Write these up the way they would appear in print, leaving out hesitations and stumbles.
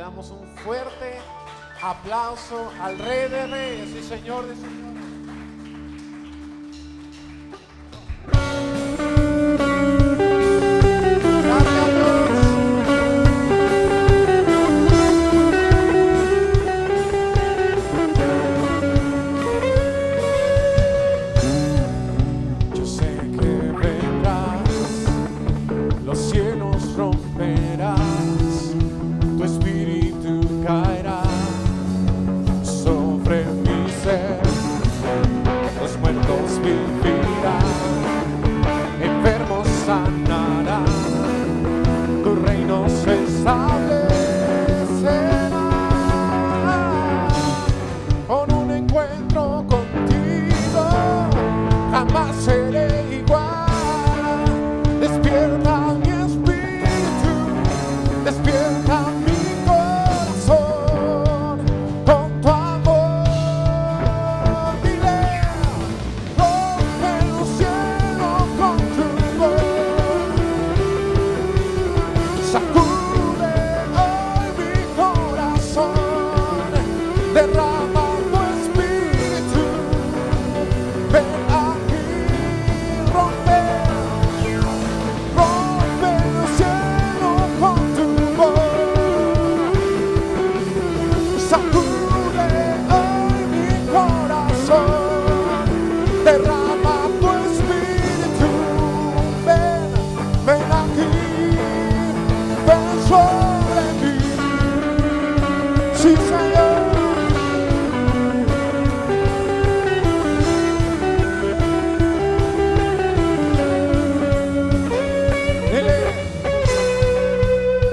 damos un fuerte aplauso al Rey de Reyes y Señor de Señores.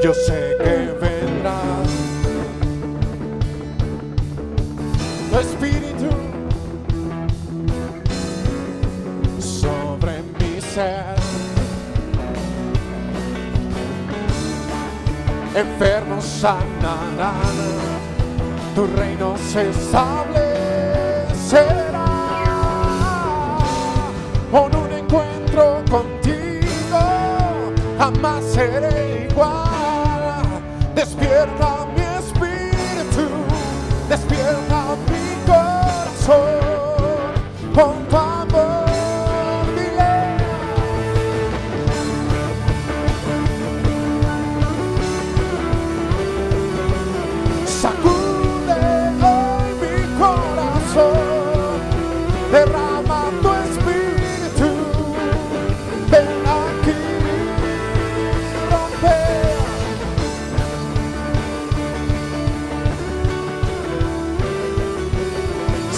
Yo sé que vendrá tu espíritu sobre mi ser. Enfermos sanarán, tu reino se establecerá. Con un encuentro contigo jamás seré igual. Despierta mi espíritu, despierta mi corazón con tu amor, dile. Sacude hoy mi corazón, derrama tu espíritu, ven aquí, rompe.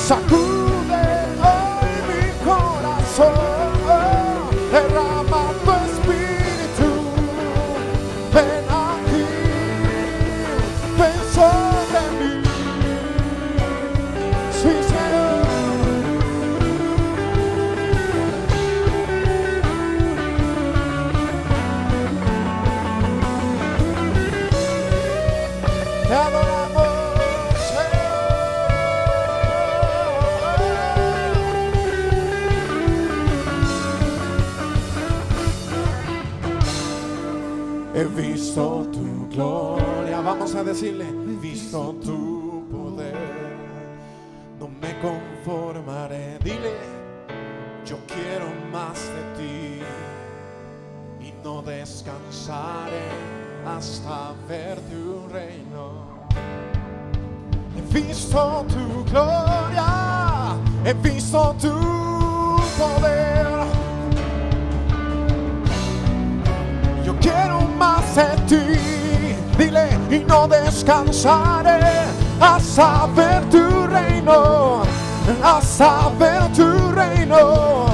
Sacude hoy mi corazón, derrama tu espíritu, ven aquí, ven sobre mí, sí Señor. Te adoramos. He visto tu gloria, vamos a decirle, he visto tu poder, no me conformaré, dile, yo quiero más de ti y no descansaré hasta ver tu reino. He visto tu gloria, he visto tu poder. Yo quiero más de ti, dile, y no descansaré hasta ver tu reino, hasta ver tu reino,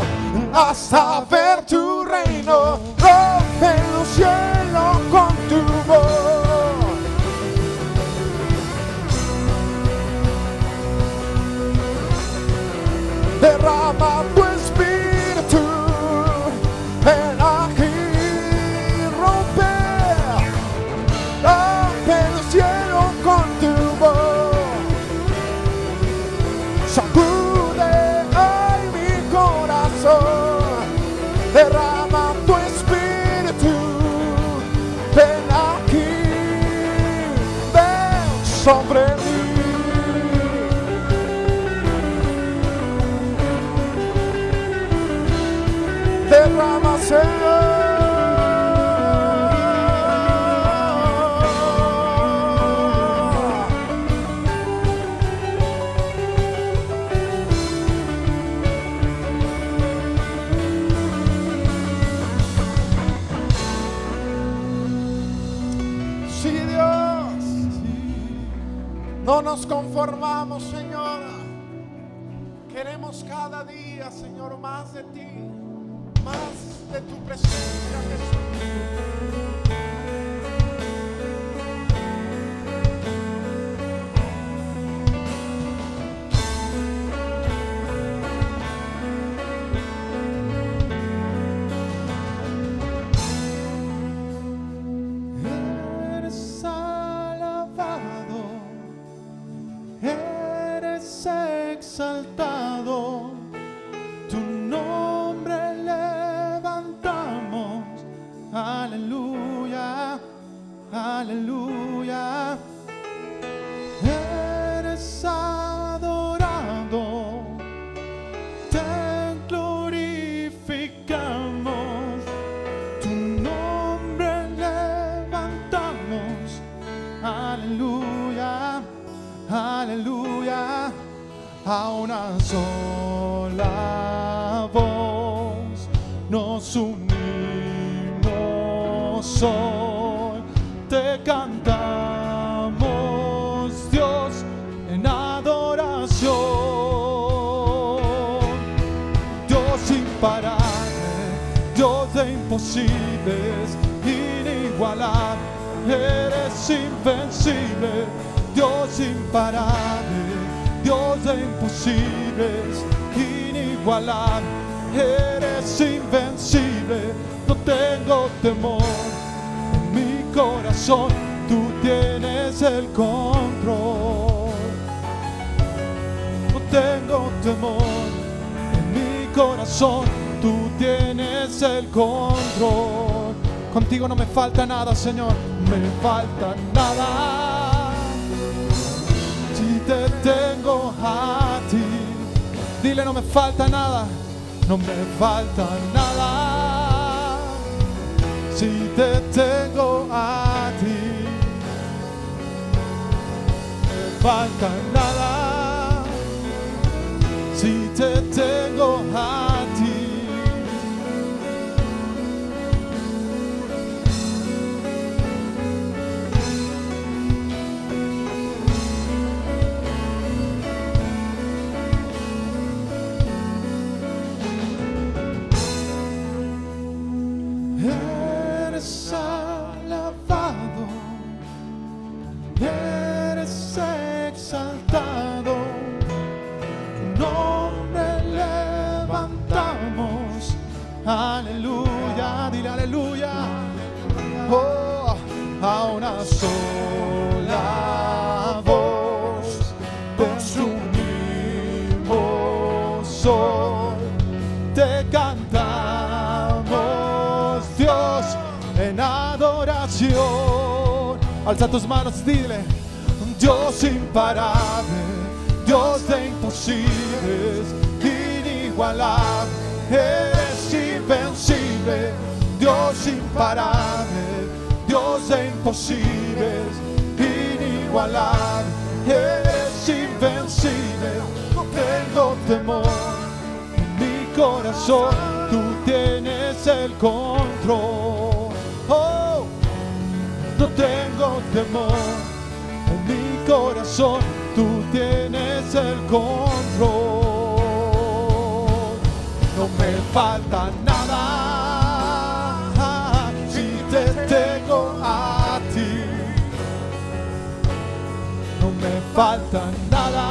hasta ver tu reino. Rompe el cielo con tu voz. Derrama tu espíritu, ven aquí. Sacude hoy mi corazón, derrama tu espíritu, sobre mí. Derrama, Señor. Sí, Dios, no nos conformamos, Señor. Queremos cada día, Señor, más de ti, más de tu presencia, Jesús. Eres alabado, eres exaltado, tu nombre levantamos. Aleluya, aleluya. Eres adorado, te glorificamos, tu nombre levantamos. Aleluya, aleluya. A una sola voz nos unimos hoy, te cantamos, Dios, en adoración. Dios imparable, Dios de imposibles, inigualable, eres invencible. Dios imparable, Dios de imposibles, inigualable, eres invencible. No tengo temor en mi corazón, tú tienes el control. No tengo temor en mi corazón, tú tienes el control. Contigo no me falta nada, Señor, me falta nada. Si te tengo a ti, dile, no me falta nada, no me falta nada. Si te tengo a ti, no me falta nada. Si te tengo a ti. Eres alabado, eres exaltado, tu nombre levantamos. Aleluya, dile aleluya. Oh, a una sola voz nos unimos hoy, te cantamos, Dios, en adoración. Alza tus manos, dile, Dios imparable, Dios de imposibles, inigualable, eres invencible. Dios imparable, Dios de imposibles, inigualable, eres invencible. No tengo temor en mi corazón, tú tienes el control. Oh, no tengo temor en mi corazón, tú tienes el control. No me falta nada si te tengo a ti. No me falta nada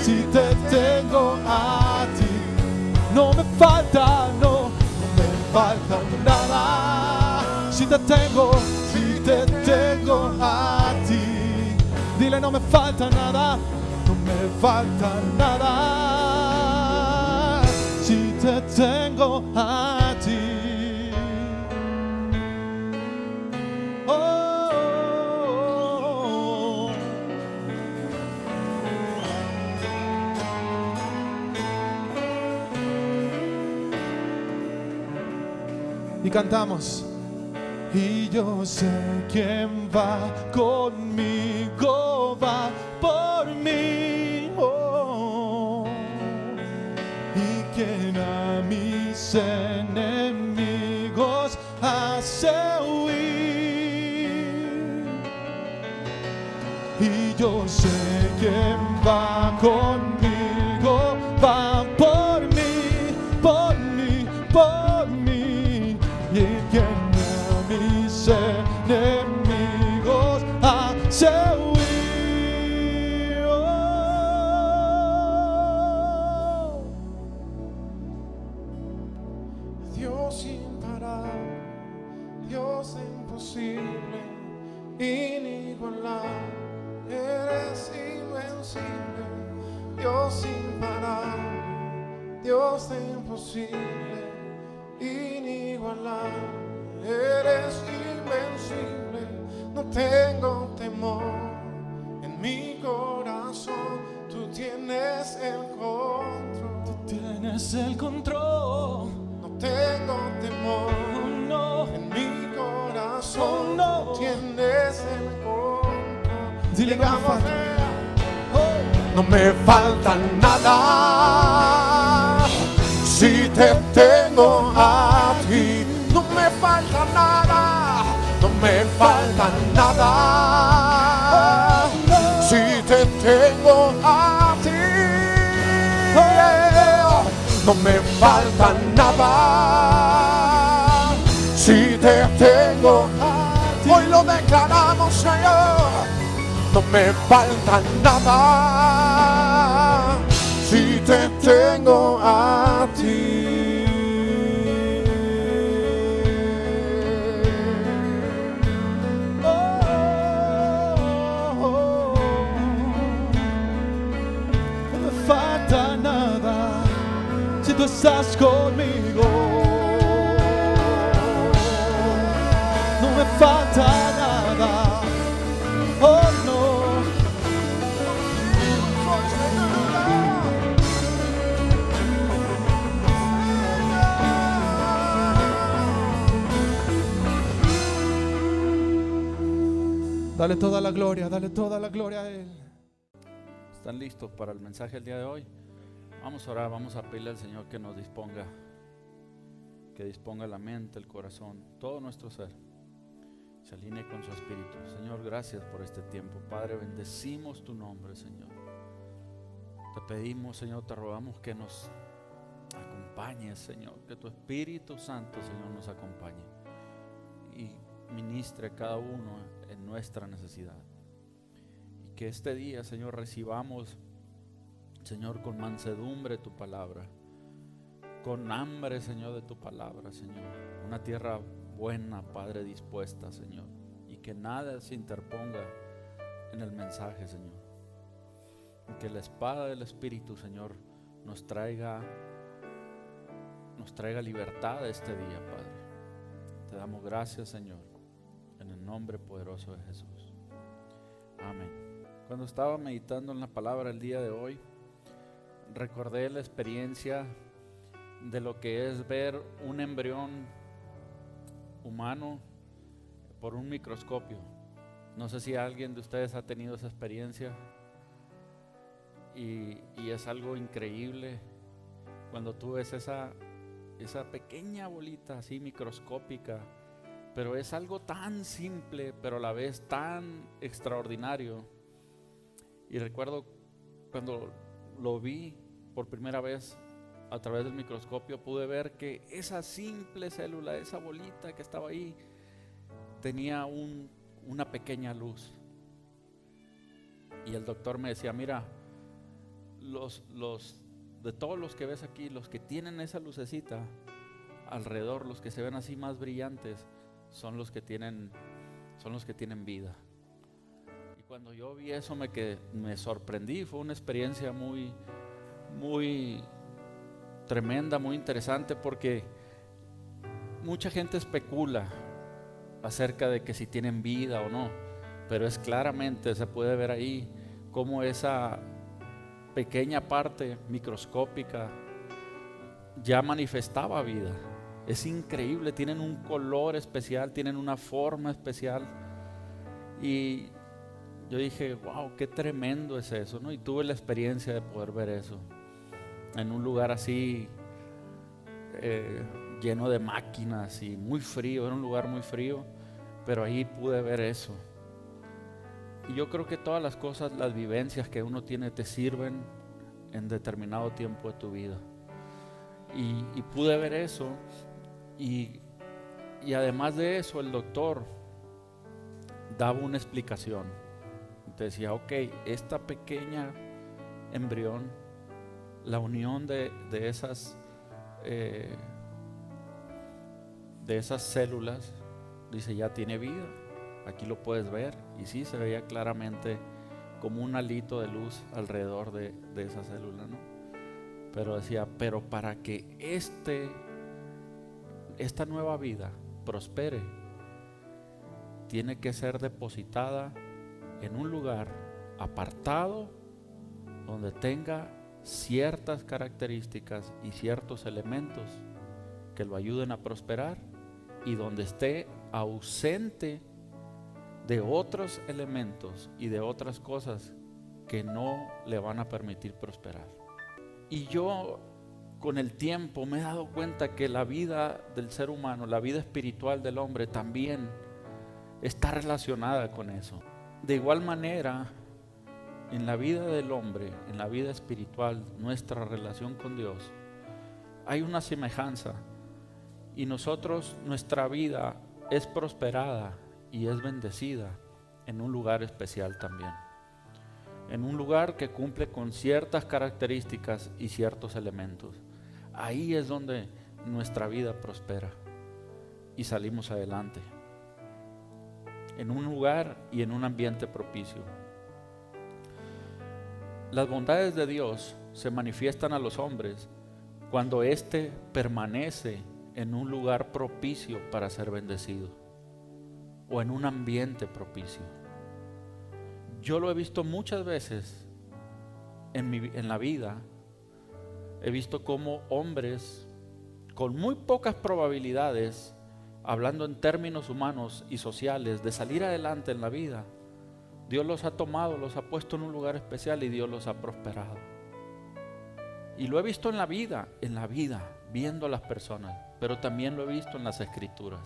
si te tengo a ti. No me falta, no me falta nada si te tengo a ti. Dile, no me falta nada, no me falta nada si te tengo a ti. Oh, Y cantamos. Y yo sé quién va conmigo, va por mí. Oh. Y quien a mis enemigos hace huir. Y yo sé quién va conmigo, va por mí, por mí, por mí. Y quien mis enemigos hace huir. Oh. Dios imparable, Dios imposible, inigualable, eres invencible. Dios imparable, Dios imposible, inigualable, eres invencible. No tengo temor en mi corazón, tú tienes el control. Tú tienes el control. No tengo temor, Oh, no. en mi corazón, Oh, no. tú tienes el control. Dile, no me Digamos, falta. no me falta nada si te tengo a ti. No me falta nada, no me falta nada si te tengo a ti. No me falta nada si te tengo a ti. Hoy lo declaramos, Señor. No me falta nada si te tengo a ti. No me falta nada si tú estás conmigo. No me falta nada. Oh no. Dale toda la gloria a Él. ¿Están listos para el mensaje del día de hoy? Vamos a orar, vamos a pedirle al Señor que nos disponga, que disponga la mente, el corazón, todo nuestro ser, se alinee con su espíritu. Señor, gracias por este tiempo. Padre, bendecimos tu nombre, Señor. Te pedimos, Señor, te rogamos que nos acompañes, Señor, que tu Espíritu Santo, Señor, nos acompañe y ministre cada uno en nuestra necesidad. Y que este día, Señor, recibamos, Señor, con mansedumbre tu palabra, con hambre, Señor, de tu palabra, Señor. Una tierra buena, Padre, dispuesta, Señor. Y que nada se interponga en el mensaje, Señor. Y que la espada del Espíritu, Señor, nos traiga libertad este día, Padre. Te damos gracias, Señor, en el nombre poderoso de Jesús. Amén. Cuando estaba meditando en la palabra el día de hoy, recordé la experiencia de lo que es ver un embrión humano por un microscopio. No sé si alguien de ustedes ha tenido esa experiencia y es algo increíble cuando tú ves esa pequeña bolita así microscópica, pero es algo tan simple, pero a la vez tan extraordinario. Y recuerdo cuando lo vi por primera vez a través del microscopio, pude ver que esa simple célula, esa bolita que estaba ahí, tenía una pequeña luz. Y el doctor me decía, mira, de todos los que ves aquí, los que tienen esa lucecita alrededor, los que se ven así más brillantes, son los que tienen vida. Y cuando yo vi eso me sorprendí. Fue una experiencia muy, muy tremenda, muy interesante, porque mucha gente especula acerca de que si tienen vida o no, pero es claramente, se puede ver ahí cómo esa pequeña parte microscópica ya manifestaba vida. Es increíble, tienen un color especial, tienen una forma especial. Y yo dije, wow, qué tremendo es eso, ¿no? Y tuve la experiencia de poder ver eso en un lugar así, lleno de máquinas y muy frío. Era un lugar muy frío, pero ahí pude ver eso. Y yo creo que todas las cosas, las vivencias que uno tiene, te sirven en determinado tiempo de tu vida. Y pude ver eso. Y además de eso, el doctor daba una explicación. Te decía, ok, esta pequeña embrión, la unión de esas células, dice, ya tiene vida. Aquí lo puedes ver. Y sí, se veía claramente como un halito de luz alrededor de esa célula, ¿no? Pero decía, pero para que esta nueva vida prospere, tiene que ser depositada en un lugar apartado, donde tenga ciertas características y ciertos elementos que lo ayuden a prosperar, y donde esté ausente de otros elementos y de otras cosas que no le van a permitir prosperar. Y yo, con el tiempo, me he dado cuenta que la vida del ser humano, la vida espiritual del hombre, también está relacionada con eso. De igual manera, en la vida del hombre, en la vida espiritual, nuestra relación con Dios, hay una semejanza. Y nuestra vida es prosperada y es bendecida en un lugar especial también. En un lugar que cumple con ciertas características y ciertos elementos. Ahí es donde nuestra vida prospera y salimos adelante. En un lugar y en un ambiente propicio. Las bondades de Dios se manifiestan a los hombres cuando éste permanece en un lugar propicio para ser bendecido, o en un ambiente propicio. Yo lo he visto muchas veces en la vida. He visto cómo hombres con muy pocas probabilidades, hablando en términos humanos y sociales, de salir adelante en la vida, Dios los ha tomado, los ha puesto en un lugar especial y Dios los ha prosperado. Y lo he visto en la vida, viendo a las personas, pero también lo he visto en las Escrituras.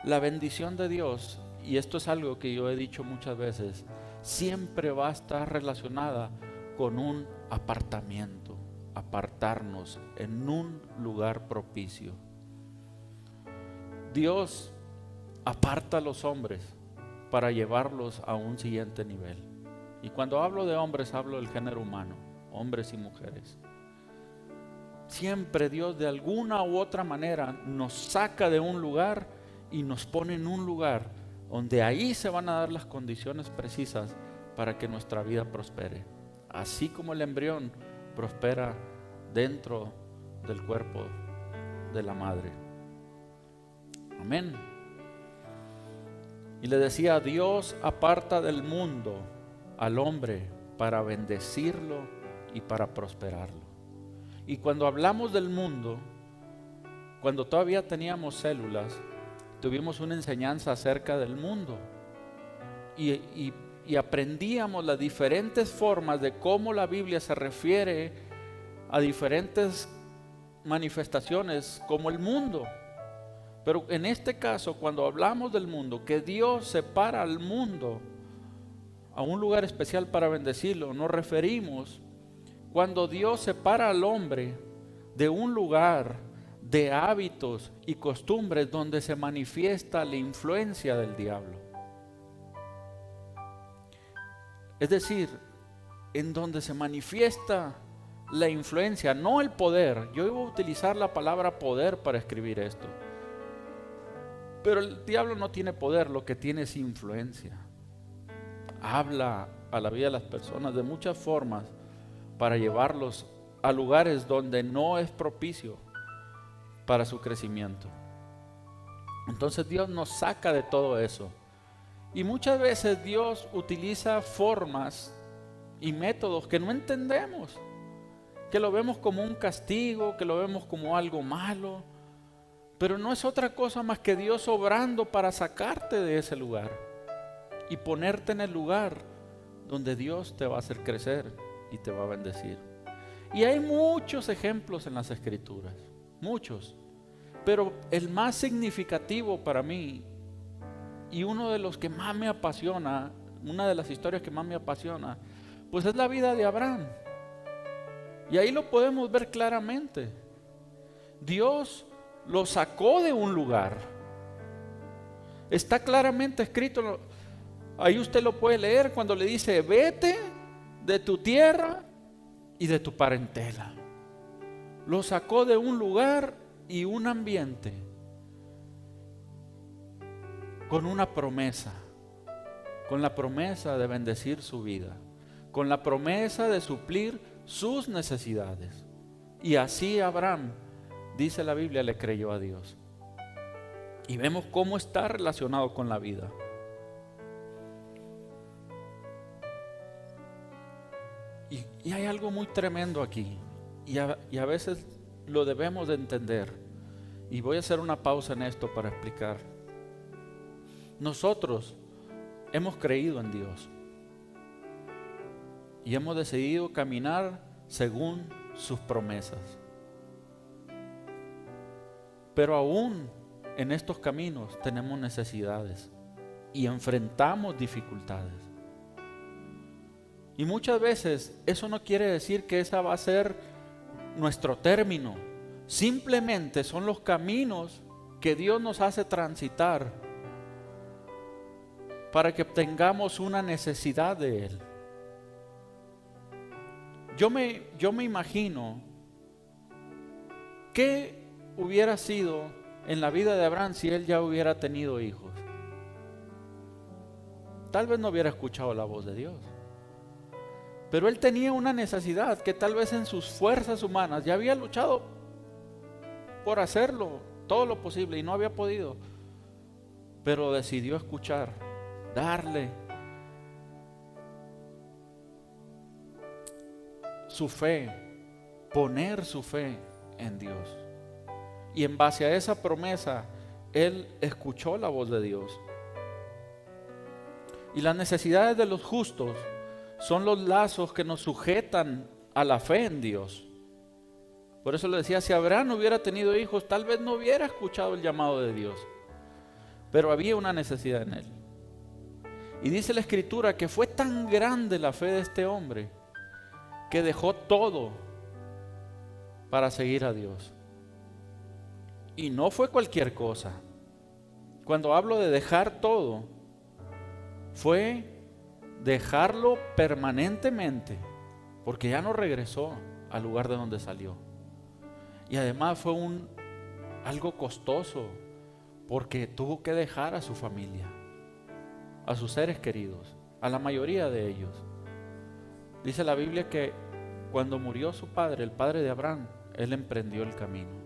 La bendición de Dios, y esto es algo que yo he dicho muchas veces, siempre va a estar relacionada con un apartamiento, apartarnos en un lugar propicio. Dios aparta a los hombres para llevarlos a un siguiente nivel. Y cuando hablo de hombres, hablo del género humano, hombres y mujeres. Siempre Dios, de alguna u otra manera, nos saca de un lugar y nos pone en un lugar donde ahí se van a dar las condiciones precisas para que nuestra vida prospere. Así como el embrión prospera dentro del cuerpo de la madre. Amén. Y le decía, Dios aparta del mundo al hombre para bendecirlo y para prosperarlo. Y cuando hablamos del mundo, cuando todavía teníamos células, tuvimos una enseñanza acerca del mundo. Y aprendíamos las diferentes formas de cómo la Biblia se refiere a diferentes manifestaciones como el mundo. Pero en este caso, cuando hablamos del mundo, que Dios separa al mundo a un lugar especial para bendecirlo, nos referimos cuando Dios separa al hombre de un lugar de hábitos y costumbres donde se manifiesta la influencia del diablo. Es decir, en donde se manifiesta la influencia, no el poder. Yo iba a utilizar la palabra poder para escribir esto. Pero el diablo no tiene poder, lo que tiene es influencia. Habla a la vida de las personas de muchas formas para llevarlos a lugares donde no es propicio para su crecimiento. Entonces Dios nos saca de todo eso. Y muchas veces Dios utiliza formas y métodos que no entendemos, que lo vemos como un castigo, que lo vemos como algo malo. Pero no es otra cosa más que Dios obrando para sacarte de ese lugar y ponerte en el lugar donde Dios te va a hacer crecer y te va a bendecir. Y hay muchos ejemplos en las Escrituras, muchos. Pero el más significativo para mí, y uno de los que más me apasiona, una de las historias que más me apasiona, pues es la vida de Abraham. Y ahí lo podemos ver claramente. Dios lo sacó de un lugar. Está claramente escrito, ahí usted lo puede leer cuando le dice: vete de tu tierra y de tu parentela. Lo sacó de un lugar y un ambiente con una promesa, con la promesa de bendecir su vida, con la promesa de suplir sus necesidades. Y así Abraham, dice la Biblia, le creyó a Dios. Y vemos cómo está relacionado con la vida. Y hay algo muy tremendo aquí. Y a veces lo debemos de entender. Y voy a hacer una pausa en esto para explicar. Nosotros hemos creído en Dios. Y hemos decidido caminar según sus promesas. Pero aún en estos caminos tenemos necesidades y enfrentamos dificultades. Y muchas veces eso no quiere decir que esa va a ser nuestro término. Simplemente son los caminos que Dios nos hace transitar para que tengamos una necesidad de Él. Yo me imagino qué hubiera sido en la vida de Abraham si él ya hubiera tenido hijos. Tal vez no hubiera escuchado la voz de Dios. Pero él tenía una necesidad que tal vez en sus fuerzas humanas ya había luchado por hacerlo todo lo posible y no había podido. Pero decidió escuchar, darle su fe, poner su fe en Dios. Y en base a esa promesa, él escuchó la voz de Dios. Y las necesidades de los justos son los lazos que nos sujetan a la fe en Dios. Por eso le decía, si Abraham no hubiera tenido hijos, tal vez no hubiera escuchado el llamado de Dios. Pero había una necesidad en él. Y dice la Escritura que fue tan grande la fe de este hombre que dejó todo para seguir a Dios. Y no fue cualquier cosa. Cuando hablo de dejar todo, fue dejarlo permanentemente, porque ya no regresó al lugar de donde salió. Y además fue algo costoso, porque tuvo que dejar a su familia, a sus seres queridos, a la mayoría de ellos. Dice la Biblia que cuando murió su padre, el padre de Abraham, él emprendió el camino.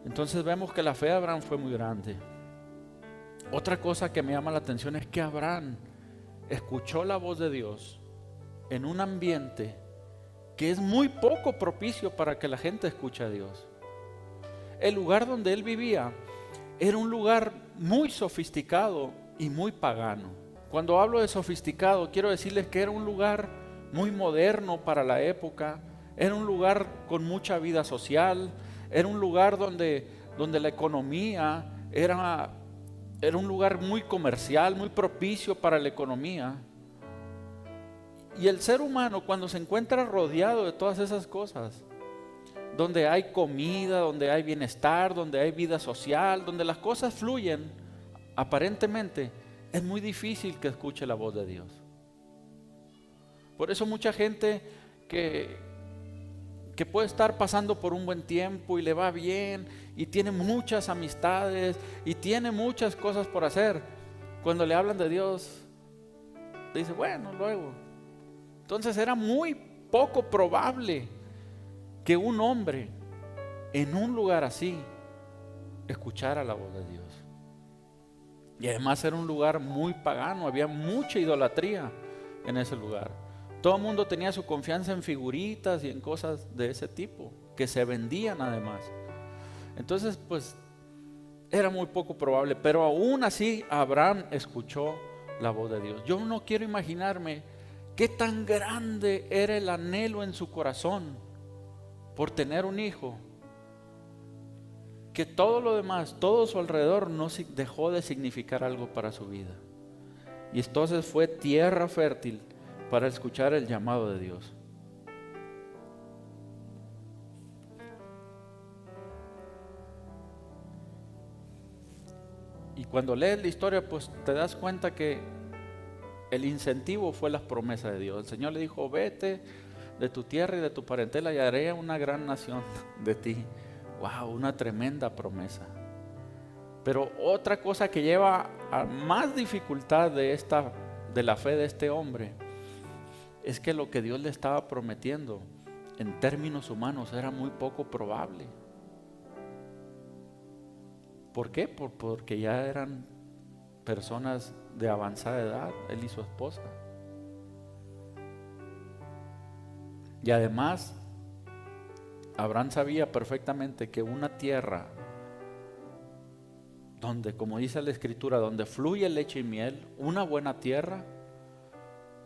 Entonces vemos que la fe de Abraham fue muy grande. Otra cosa que me llama la atención es que Abraham escuchó la voz de Dios en un ambiente que es muy poco propicio para que la gente escuche a Dios. El lugar donde él vivía era un lugar muy sofisticado y muy pagano. Cuando hablo de sofisticado, quiero decirles que era un lugar muy moderno para la época, era un lugar con mucha vida social, era un lugar donde la economía era un lugar muy comercial, muy propicio para la economía. Y el ser humano, cuando se encuentra rodeado de todas esas cosas, donde hay comida, donde hay bienestar, donde hay vida social, donde las cosas fluyen, aparentemente es muy difícil que escuche la voz de Dios. Por eso mucha gente que puede estar pasando por un buen tiempo y le va bien y tiene muchas amistades y tiene muchas cosas por hacer, cuando le hablan de Dios dice, bueno, luego. Entonces era muy poco probable que un hombre en un lugar así escuchara la voz de Dios. Y además era un lugar muy pagano, había mucha idolatría en ese lugar. Todo el mundo tenía su confianza en figuritas y en cosas de ese tipo, que se vendían además. Entonces, pues, era muy poco probable, pero aún así Abraham escuchó la voz de Dios. Yo no quiero imaginarme qué tan grande era el anhelo en su corazón por tener un hijo, que todo lo demás, todo su alrededor no dejó de significar algo para su vida. Y entonces fue tierra fértil para escuchar el llamado de Dios. Y cuando lees la historia, pues te das cuenta que el incentivo fue las promesas de Dios. El Señor le dijo: vete de tu tierra y de tu parentela y haré una gran nación de ti. Wow, una tremenda promesa. Pero otra cosa que lleva a más dificultad de la fe de este hombre es que lo que Dios le estaba prometiendo en términos humanos era muy poco probable. ¿Por qué? Porque ya eran personas de avanzada edad, él y su esposa. Y además, Abraham sabía perfectamente que una tierra donde, como dice la Escritura, donde fluye leche y miel, una buena tierra,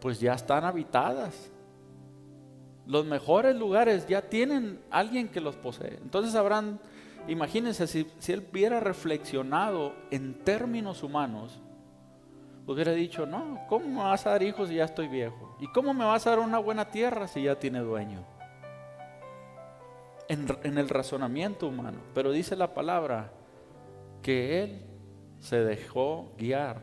pues ya están habitadas. Los mejores lugares ya tienen alguien que los posee. Entonces Abraham, imagínense, si él hubiera reflexionado en términos humanos, hubiera dicho: no, ¿cómo me vas a dar hijos si ya estoy viejo? ¿Y cómo me vas a dar una buena tierra si ya tiene dueño? En el razonamiento humano. Pero dice la palabra que él se dejó guiar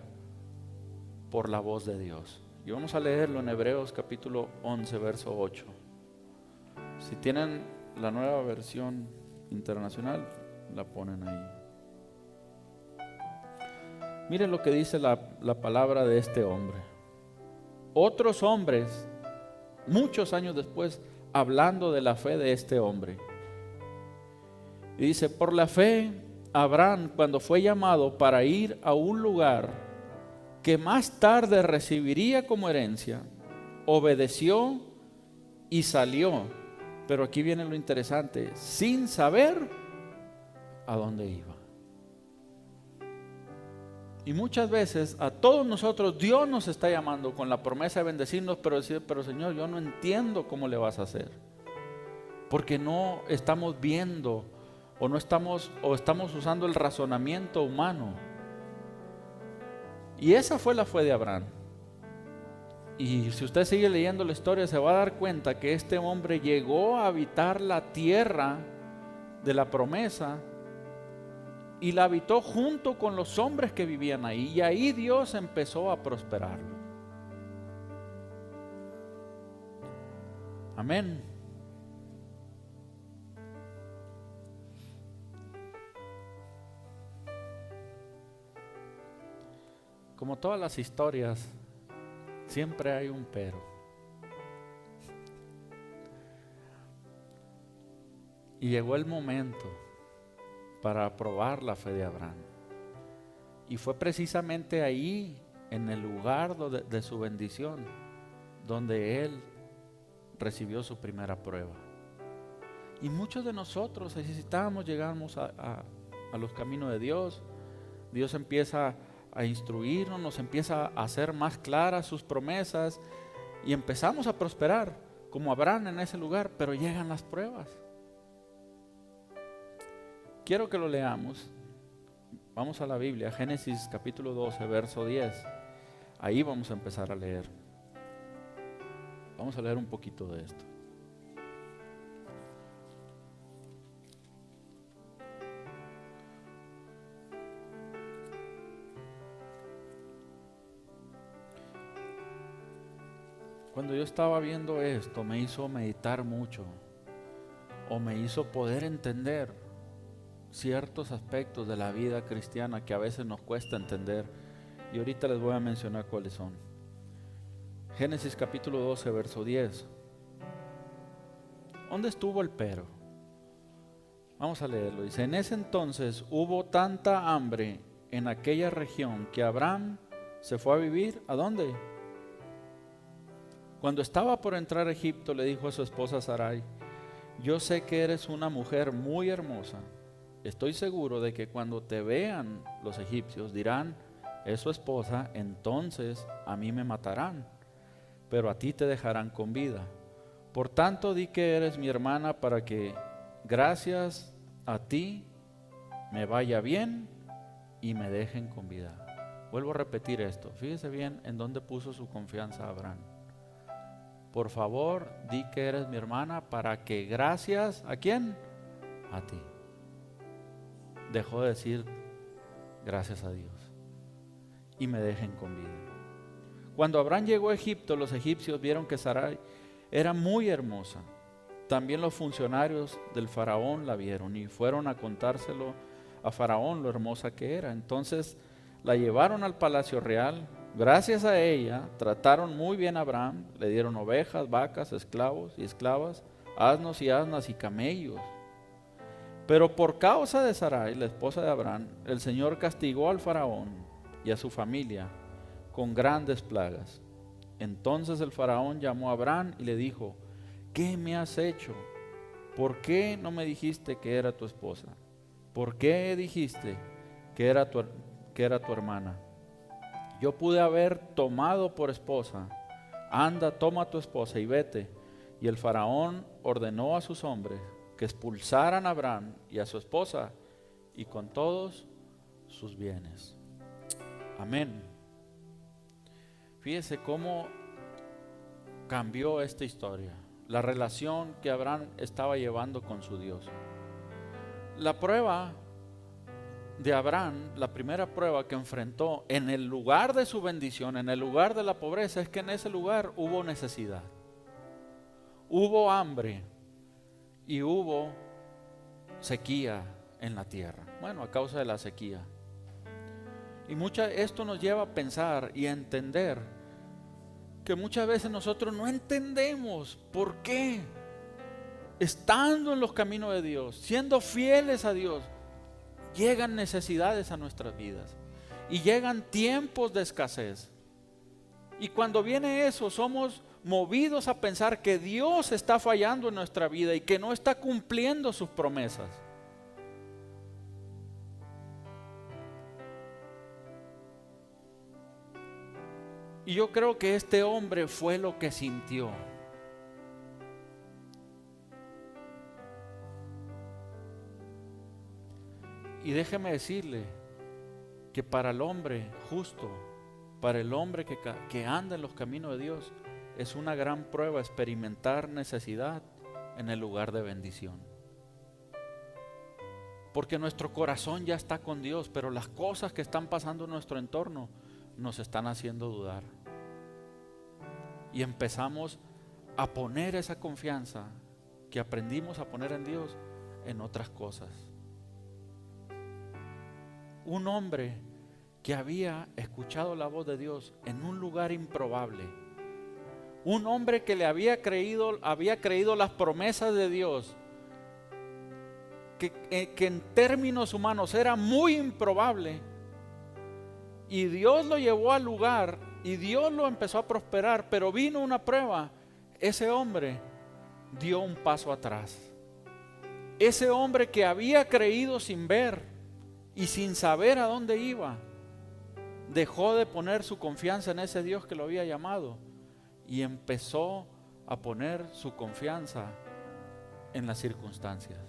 por la voz de Dios. Y vamos a leerlo en Hebreos capítulo 11, verso 8. Si tienen la nueva versión internacional, la ponen ahí. Miren lo que dice la palabra de este hombre. Otros hombres, muchos años después, hablando de la fe de este hombre, y dice: por la fe, Abraham, cuando fue llamado para ir a un lugar que más tarde recibiría como herencia, obedeció y salió. Pero aquí viene lo interesante: sin saber a dónde iba. Y muchas veces a todos nosotros Dios nos está llamando con la promesa de bendecirnos, pero decir: pero Señor, yo no entiendo cómo le vas a hacer, porque no estamos viendo o estamos usando el razonamiento humano. Y esa fue la fe de Abraham. Y si usted sigue leyendo la historia, se va a dar cuenta que este hombre llegó a habitar la tierra de la promesa y la habitó junto con los hombres que vivían ahí, y ahí Dios empezó a prosperarlo. Amén. Como todas las historias, siempre hay un pero. Y llegó el momento para probar la fe de Abraham. Y fue precisamente ahí, en el lugar de su bendición, donde él recibió su primera prueba. Y muchos de nosotros necesitamos llegamos a los caminos de Dios. Dios empieza a instruirnos, nos empieza a hacer más claras sus promesas y empezamos a prosperar como Abraham en ese lugar, pero llegan las pruebas. Quiero que lo leamos. Vamos a la Biblia, Génesis capítulo 12, verso 10. Ahí vamos a empezar a leer. Vamos a leer un poquito de esto. Cuando yo estaba viendo esto, me hizo meditar mucho, o me hizo poder entender ciertos aspectos de la vida cristiana que a veces nos cuesta entender, y ahorita les voy a mencionar cuáles son. Génesis capítulo 12, verso 10. ¿Dónde estuvo el pero? Vamos a leerlo. Dice: en ese entonces hubo tanta hambre en aquella región que Abraham se fue a vivir, ¿a dónde? Cuando estaba por entrar a Egipto, le dijo a su esposa Sarai: yo sé que eres una mujer muy hermosa. estoy seguro de que cuando te vean los egipcios dirán, es su esposa, entonces a mí me matarán, pero a ti te dejarán con vida. Por tanto, di que eres mi hermana para que, gracias a ti, me vaya bien y me dejen con vida. Vuelvo a repetir esto. Fíjese bien en dónde puso su confianza Abraham. Por favor, di que eres mi hermana para que, gracias ¿a quién? A ti. Dejó de decir gracias a Dios y me dejen con vida. Cuando Abraham llegó a Egipto, los egipcios vieron que Sarai era muy hermosa. También los funcionarios del faraón la vieron y fueron a contárselo a Faraón lo hermosa que era. Entonces la llevaron al palacio real. Gracias a ella trataron muy bien a Abraham, le dieron ovejas, vacas, esclavos y esclavas, asnos y asnas y camellos. Pero por causa de Sarai, la esposa de Abraham, el Señor castigó al faraón y a su familia con grandes plagas. Entonces el faraón llamó a Abraham y le dijo, ¿qué me has hecho? ¿Por qué no me dijiste que era tu esposa? ¿Por qué dijiste que era tu hermana? Yo pude haber tomado por esposa. Anda, toma tu esposa y vete. Y el faraón ordenó a sus hombres que expulsaran a Abraham y a su esposa y con todos sus bienes. Amén. Fíjese cómo cambió esta historia, la relación que Abraham estaba llevando con su Dios. La prueba de Abraham, la primera prueba que enfrentó en el lugar de su bendición, en el lugar de la pobreza, es que en ese lugar hubo necesidad, hubo hambre y hubo sequía en la tierra. Bueno, a causa de la sequía. Y esto nos lleva a pensar y a entender que muchas veces nosotros no entendemos por qué, estando en los caminos de Dios, siendo fieles a Dios, llegan necesidades a nuestras vidas y llegan tiempos de escasez. Y cuando viene eso, somos movidos a pensar que Dios está fallando en nuestra vida y que no está cumpliendo sus promesas. Y yo creo que este hombre fue lo que sintió. Y déjeme decirle que para el hombre justo, para el hombre que anda en los caminos de Dios, es una gran prueba experimentar necesidad en el lugar de bendición. Porque nuestro corazón ya está con Dios, pero las cosas que están pasando en nuestro entorno nos están haciendo dudar. Y empezamos a poner esa confianza que aprendimos a poner en Dios en otras cosas. Un hombre que había escuchado la voz de Dios en un lugar improbable. Un hombre que le había creído las promesas de Dios, que en términos humanos era muy improbable. Y Dios lo llevó al lugar y Dios lo empezó a prosperar, pero vino una prueba. Ese hombre dio un paso atrás. Ese hombre que había creído sin ver y sin saber a dónde iba, dejó de poner su confianza en ese Dios que lo había llamado y empezó a poner su confianza en las circunstancias.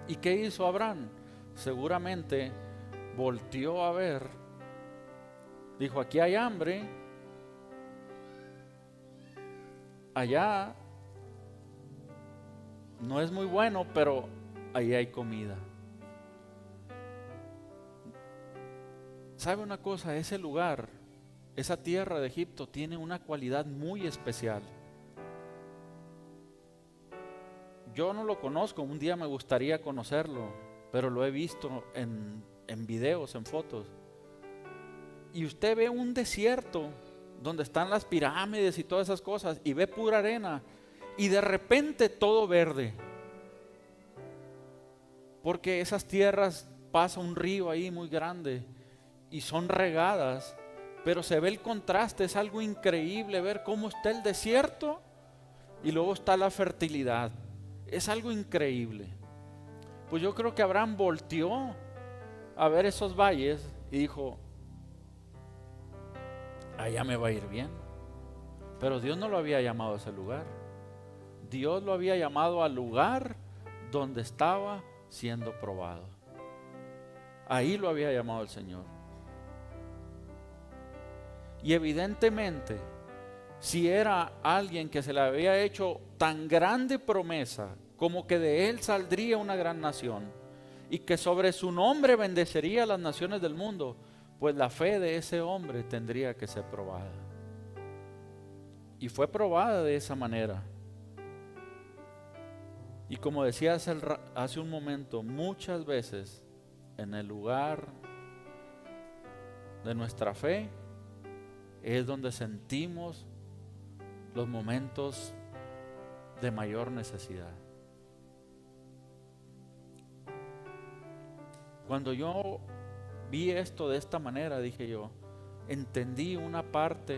¿Y qué hizo Abraham? Seguramente volteó a ver, dijo, aquí hay hambre, allá no es muy bueno, pero ahí hay comida. ¿Sabe una cosa? Ese lugar, esa tierra de Egipto tiene una cualidad muy especial. Yo no lo conozco, un día me gustaría conocerlo, pero lo he visto en videos, en fotos. Y usted ve un desierto donde están las pirámides y todas esas cosas, y ve pura arena, y de repente todo verde. Porque esas tierras pasa un río ahí muy grande y son regadas, pero se ve el contraste. Es algo increíble ver cómo está el desierto y luego está la fertilidad. Es algo increíble. Pues yo creo que Abraham volteó a ver esos valles y dijo, allá me va a ir bien. Pero Dios no lo había llamado a ese lugar. Dios lo había llamado al lugar donde estaba siendo probado. Ahí lo había llamado el Señor. Y evidentemente, si era alguien que se le había hecho tan grande promesa como que de él saldría una gran nación y que sobre su nombre bendecería a las naciones del mundo, pues la fe de ese hombre tendría que ser probada. Y fue probada de esa manera. Y como decía hace un momento, muchas veces en el lugar de nuestra fe es donde sentimos los momentos de mayor necesidad. Cuando yo vi esto de esta manera, dije yo, entendí una parte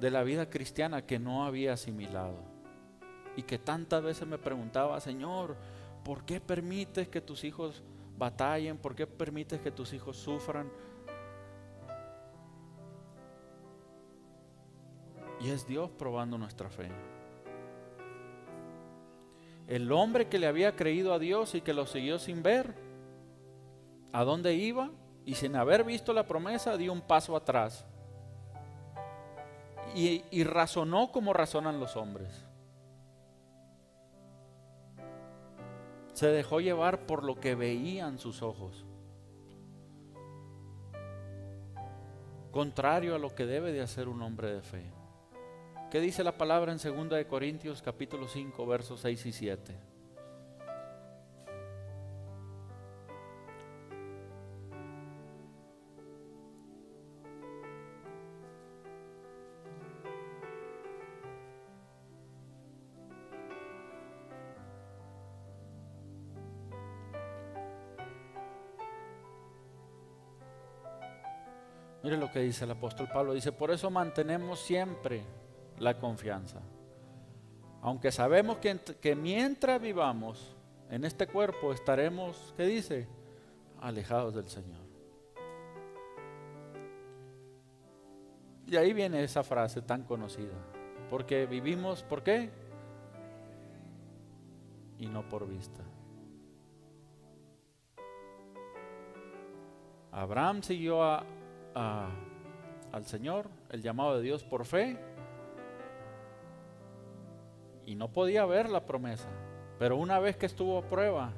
de la vida cristiana que no había asimilado y que tantas veces me preguntaba, Señor, ¿por qué permites que tus hijos batallen? ¿Por qué permites que tus hijos sufran? Y es Dios probando nuestra fe. El hombre que le había creído a Dios y que lo siguió sin ver a dónde iba y sin haber visto la promesa, dio un paso atrás y razonó como razonan los hombres. Se dejó llevar por lo que veían sus ojos, contrario a lo que debe de hacer un hombre de fe. ¿Qué dice la palabra en 2 Corintios capítulo 5 versos 6 y 7? Mire lo que dice el apóstol Pablo, dice, por eso mantenemos siempre la confianza, aunque sabemos que mientras vivamos en este cuerpo estaremos, ¿qué dice? Alejados del Señor. Y ahí viene esa frase tan conocida, porque vivimos, ¿por qué? Y no por vista. Abraham siguió al Señor, el llamado de Dios por fe, y no podía ver la promesa, pero una vez que estuvo a prueba,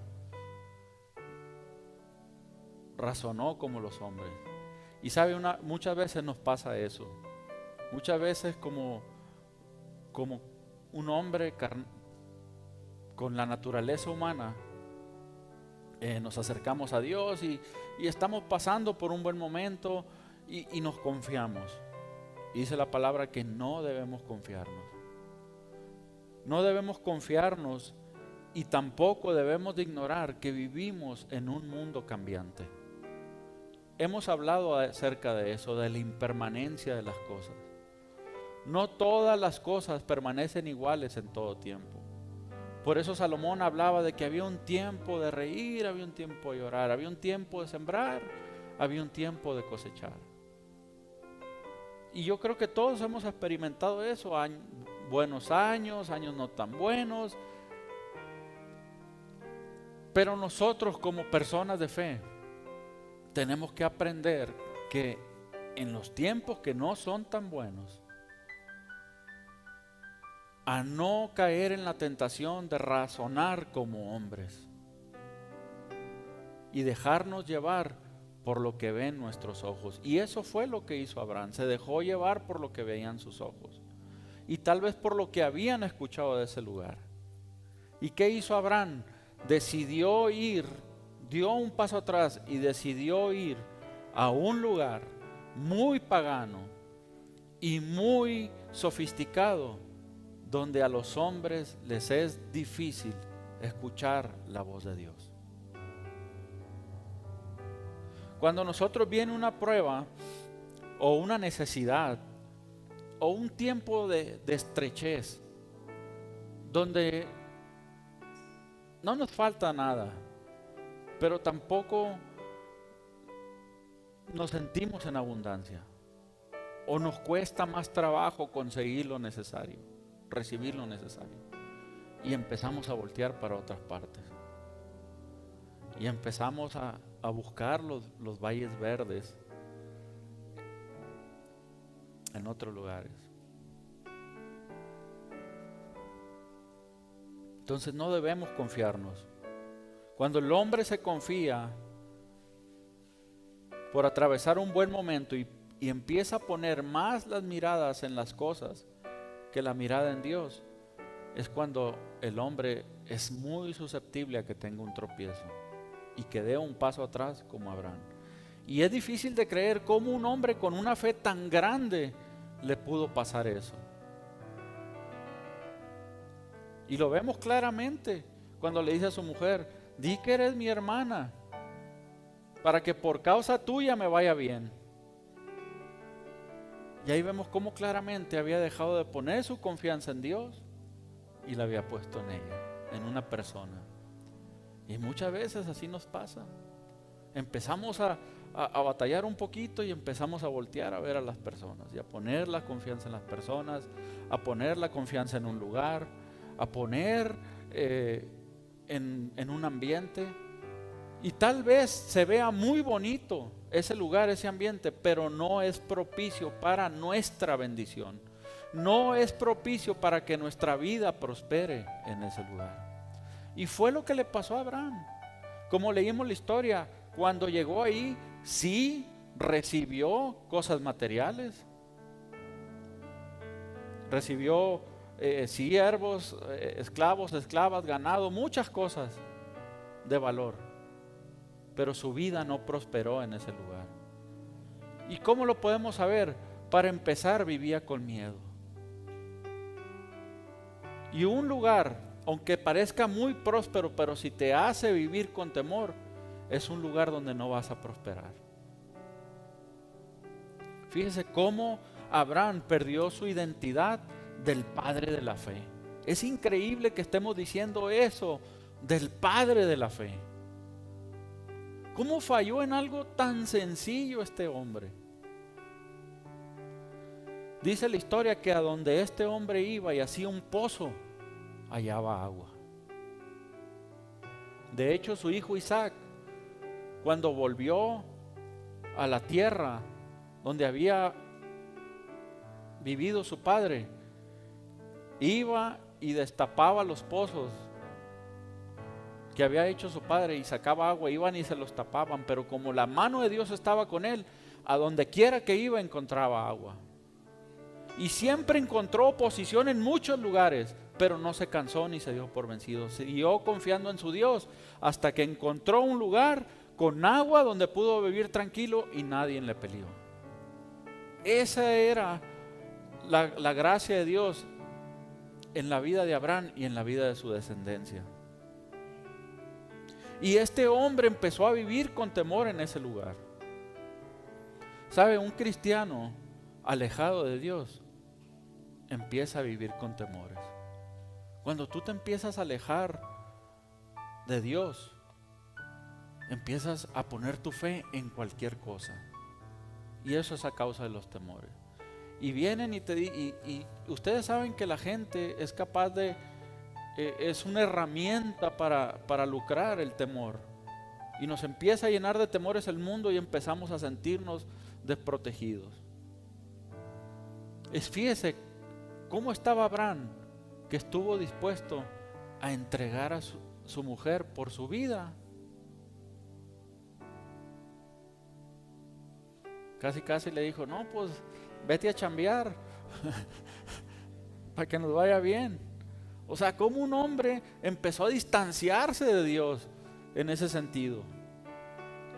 razonó como los hombres. Y sabe, muchas veces nos pasa eso. Muchas veces como un hombre con la naturaleza humana, nos acercamos a Dios y estamos pasando por un buen momento y nos confiamos. Y dice la palabra que no debemos confiarnos. No debemos confiarnos y tampoco debemos de ignorar que vivimos en un mundo cambiante. Hemos hablado acerca de eso, de la impermanencia de las cosas. No todas las cosas permanecen iguales en todo tiempo. Por eso Salomón hablaba de que había un tiempo de reír, había un tiempo de llorar, había un tiempo de sembrar, había un tiempo de cosechar. Y yo creo que todos hemos experimentado eso, buenos años, años no tan buenos. Pero nosotros como personas de fe tenemos que aprender que en los tiempos que no son tan buenos, a no caer en la tentación de razonar como hombres y dejarnos llevar por lo que ven nuestros ojos. Y eso fue lo que hizo Abraham, se dejó llevar por lo que veían sus ojos y tal vez por lo que habían escuchado de ese lugar. ¿Y qué hizo Abraham? Decidió ir, dio un paso atrás y decidió ir a un lugar muy pagano y muy sofisticado, donde a los hombres les es difícil escuchar la voz de Dios. Cuando a nosotros viene una prueba o una necesidad o un tiempo de estrechez, donde no nos falta nada, pero tampoco nos sentimos en abundancia. O nos cuesta más trabajo conseguir lo necesario, recibir lo necesario. Y empezamos a voltear para otras partes. Y empezamos a buscar los valles verdes en otros lugares. Entonces no debemos confiarnos. Cuando el hombre se confía por atravesar un buen momento y empieza a poner más las miradas en las cosas que la mirada en Dios, es cuando el hombre es muy susceptible a que tenga un tropiezo y que dé un paso atrás como Abraham. Y es difícil de creer cómo un hombre con una fe tan grande le pudo pasar eso. Y lo vemos claramente cuando le dice a su mujer: di que eres mi hermana, para que por causa tuya me vaya bien. Y ahí vemos cómo claramente había dejado de poner su confianza en Dios y la había puesto en ella, en una persona. Y muchas veces así nos pasa. Empezamos a batallar un poquito y empezamos a voltear a ver a las personas y a poner la confianza en las personas, a poner la confianza en un lugar, a poner en un ambiente. Y tal vez se vea muy bonito ese lugar, ese ambiente, pero no es propicio para nuestra bendición. No es propicio para que nuestra vida prospere en ese lugar. Y fue lo que le pasó a Abraham. Como leímos la historia, cuando llegó ahí, sí recibió cosas materiales. Recibió siervos, esclavos, esclavas, ganado, muchas cosas de valor. Pero su vida no prosperó en ese lugar. ¿Y cómo lo podemos saber? Para empezar, vivía con miedo. Y un lugar, aunque parezca muy próspero, pero si te hace vivir con temor, es un lugar donde no vas a prosperar. Fíjese cómo Abraham perdió su identidad del padre de la fe. Es increíble que estemos diciendo eso del padre de la fe. ¿Cómo falló en algo tan sencillo este hombre? Dice la historia que a donde este hombre iba y hacía un pozo, hallaba agua. De hecho, su hijo Isaac, cuando volvió a la tierra donde había vivido su padre, iba y destapaba los pozos que había hecho su padre y sacaba agua. Iban y se los tapaban, pero como la mano de Dios estaba con él, a donde quiera que iba encontraba agua. Y siempre encontró oposición en muchos lugares, pero no se cansó ni se dio por vencido. Siguió confiando en su Dios hasta que encontró un lugar con agua donde pudo vivir tranquilo y nadie le peleó. Esa era la gracia de Dios en la vida de Abraham y en la vida de su descendencia. Y este hombre empezó a vivir con temor en ese lugar. ¿Sabe? Un cristiano alejado de Dios empieza a vivir con temores. Cuando tú te empiezas a alejar de Dios, empiezas a poner tu fe en cualquier cosa. Y eso es a causa de los temores. Y vienen y ustedes saben que la gente es capaz de... es una herramienta para lucrar el temor. Y nos empieza a llenar de temores el mundo y empezamos a sentirnos desprotegidos. Fíjese cómo estaba Abraham, que estuvo dispuesto a entregar a su mujer por su vida. Casi le dijo: no, pues vete a chambear para que nos vaya bien. O sea, como un hombre empezó a distanciarse de Dios en ese sentido.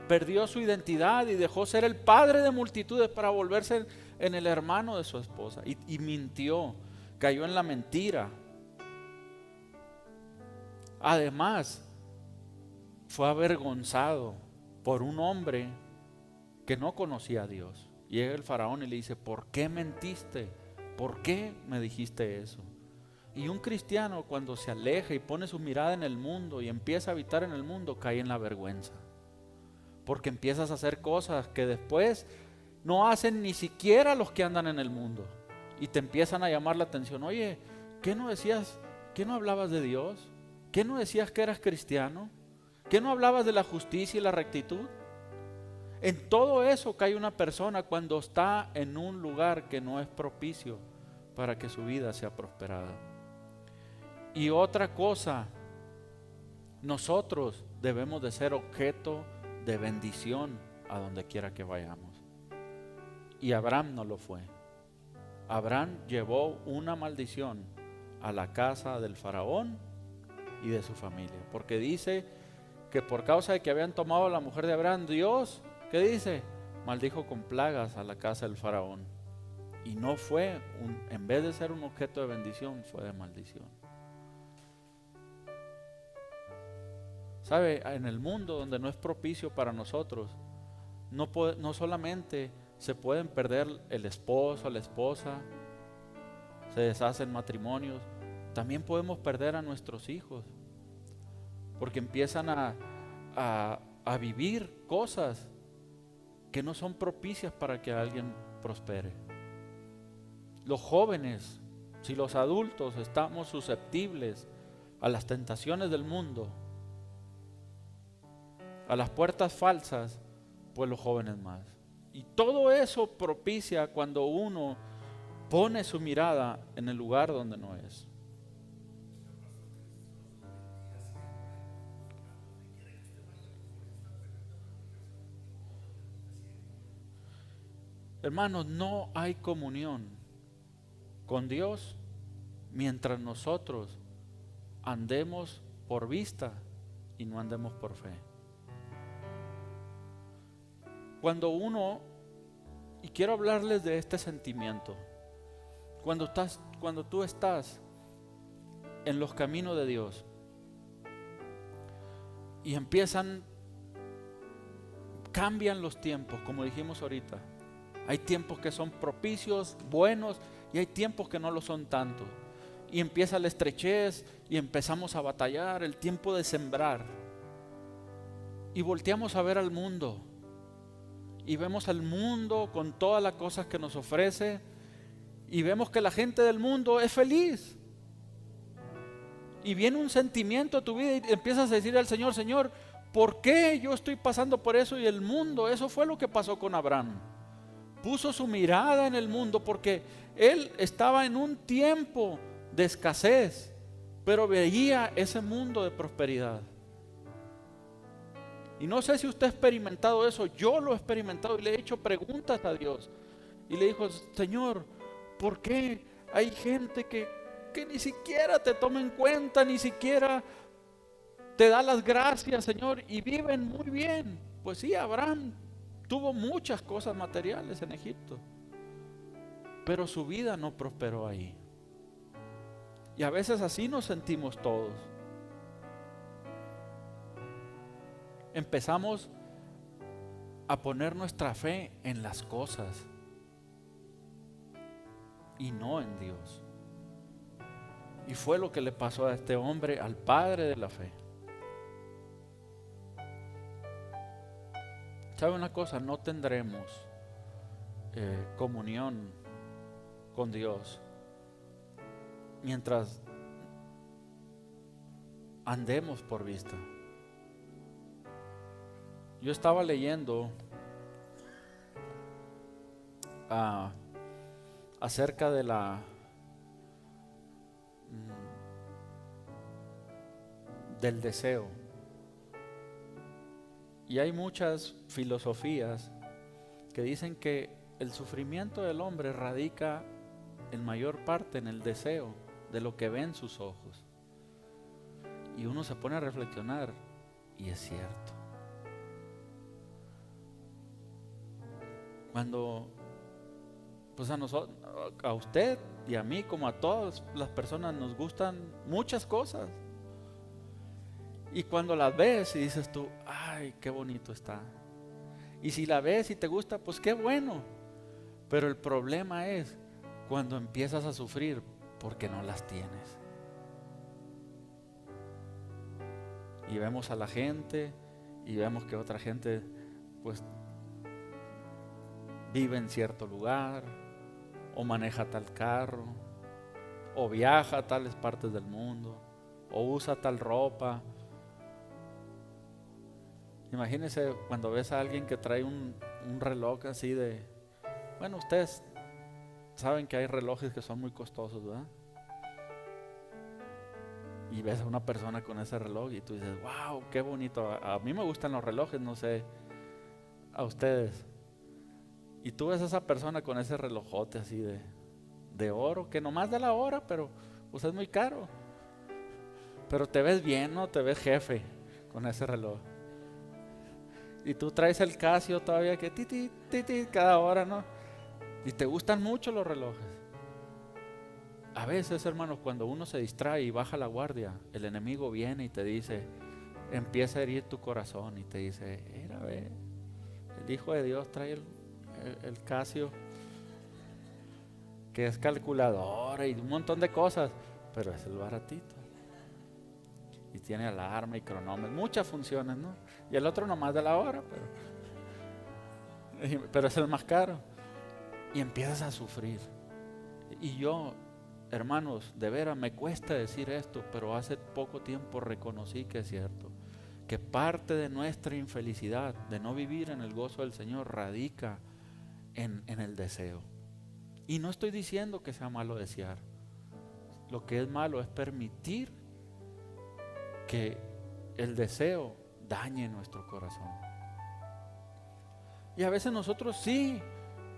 Perdió su identidad y dejó ser el padre de multitudes para volverse en el hermano de su esposa. Y mintió, cayó en la mentira. Además, fue avergonzado por un hombre que no conocía a Dios. Llega el faraón y le dice: ¿por qué mentiste? ¿Por qué me dijiste eso? Y un cristiano, cuando se aleja y pone su mirada en el mundo y empieza a habitar en el mundo, cae en la vergüenza. Porque empiezas a hacer cosas que después no hacen ni siquiera los que andan en el mundo. Y te empiezan a llamar la atención. Oye, ¿qué no decías? ¿Qué no hablabas de Dios? ¿Qué no decías que eras cristiano? ¿Qué no hablabas de la justicia y la rectitud? En todo eso cae una persona cuando está en un lugar que no es propicio para que su vida sea prosperada. Y otra cosa, nosotros debemos de ser objeto de bendición a donde quiera que vayamos. Y Abraham no lo fue. Abraham llevó una maldición a la casa del faraón y de su familia, porque dice que por causa de que habían tomado a la mujer de Abraham, Dios, ¿qué dice? Maldijo con plagas a la casa del faraón. Y no fue, en vez de ser un objeto de bendición, fue de maldición. ¿Sabe? En el mundo donde no es propicio para nosotros, no solamente se pueden perder el esposo, la esposa, se deshacen matrimonios, también podemos perder a nuestros hijos, porque empiezan a vivir cosas que no son propicias para que alguien prospere. Los jóvenes, si los adultos estamos susceptibles a las tentaciones del mundo, a las puertas falsas, pues los jóvenes más. Y todo eso propicia cuando uno pone su mirada en el lugar donde no es. Hermanos, no hay comunión con Dios mientras nosotros andemos por vista y no andemos por fe. Y quiero hablarles de este sentimiento, cuando tú estás en los caminos de Dios y cambian los tiempos, como dijimos ahorita. Hay tiempos que son propicios, buenos, y hay tiempos que no lo son tanto. Y empieza la estrechez y empezamos a batallar, el tiempo de sembrar. Y volteamos a ver al mundo. Y vemos al mundo con todas las cosas que nos ofrece. Y vemos que la gente del mundo es feliz. Y viene un sentimiento a tu vida y empiezas a decir al Señor, Señor, ¿por qué yo estoy pasando por eso y el mundo? Eso fue lo que pasó con Abraham. Puso su mirada en el mundo porque él estaba en un tiempo de escasez, pero veía ese mundo de prosperidad. Y no sé si usted ha experimentado eso. Yo lo he experimentado y le he hecho preguntas a Dios. Y le dijo, Señor, ¿por qué hay gente que ni siquiera te toma en cuenta, ni siquiera te da las gracias, Señor, y viven muy bien? Pues sí, Abraham tuvo muchas cosas materiales en Egipto, pero su vida no prosperó ahí. Y a veces así nos sentimos todos. Empezamos a poner nuestra fe en las cosas y no en Dios. Y fue lo que le pasó a este hombre, al padre de la fe. ¿Sabe una cosa? No tendremos comunión con Dios mientras andemos por vista. Yo estaba leyendo acerca de del deseo. Y hay muchas filosofías que dicen que el sufrimiento del hombre radica en mayor parte en el deseo de lo que ven sus ojos. Y uno se pone a reflexionar y es cierto. Cuando pues a usted y a mí, como a todas las personas, nos gustan muchas cosas. Y cuando las ves y dices tú, ay, qué bonito está. Y si la ves y te gusta, pues qué bueno. Pero el problema es cuando empiezas a sufrir porque no las tienes. y vemos a la gente y vemos que otra gente pues vive en cierto lugar o maneja tal carro o viaja a tales partes del mundo o usa tal ropa. Imagínense cuando ves a alguien que trae un reloj así de... Bueno, ustedes saben que hay relojes que son muy costosos, ¿verdad? Y ves a una persona con ese reloj y tú dices, wow, qué bonito. A mí me gustan los relojes, no sé a ustedes. Y tú ves a esa persona con ese relojote así de oro, que nomás da la hora, pero pues es muy caro. Pero te ves bien, ¿no? Te ves jefe con ese reloj. Y tú traes el Casio todavía que ti cada hora, ¿no? Y te gustan mucho los relojes. A veces, hermanos, cuando uno se distrae y baja la guardia, el enemigo viene y te dice, empieza a herir tu corazón y te dice, mira, ve, el Hijo de Dios trae el Casio, que es calculadora y un montón de cosas, pero es el baratito. Y tiene alarma y cronómetro, muchas funciones, ¿no? Y el otro nomás de la hora, pero es el más caro. Y empiezas a sufrir. Y yo, hermanos, de veras me cuesta decir esto, pero hace poco tiempo reconocí que es cierto. Que parte de nuestra infelicidad, de no vivir en el gozo del Señor, radica en el deseo. Y no estoy diciendo que sea malo desear. Lo que es malo es permitir que el deseo dañe nuestro corazón. Y a veces nosotros sí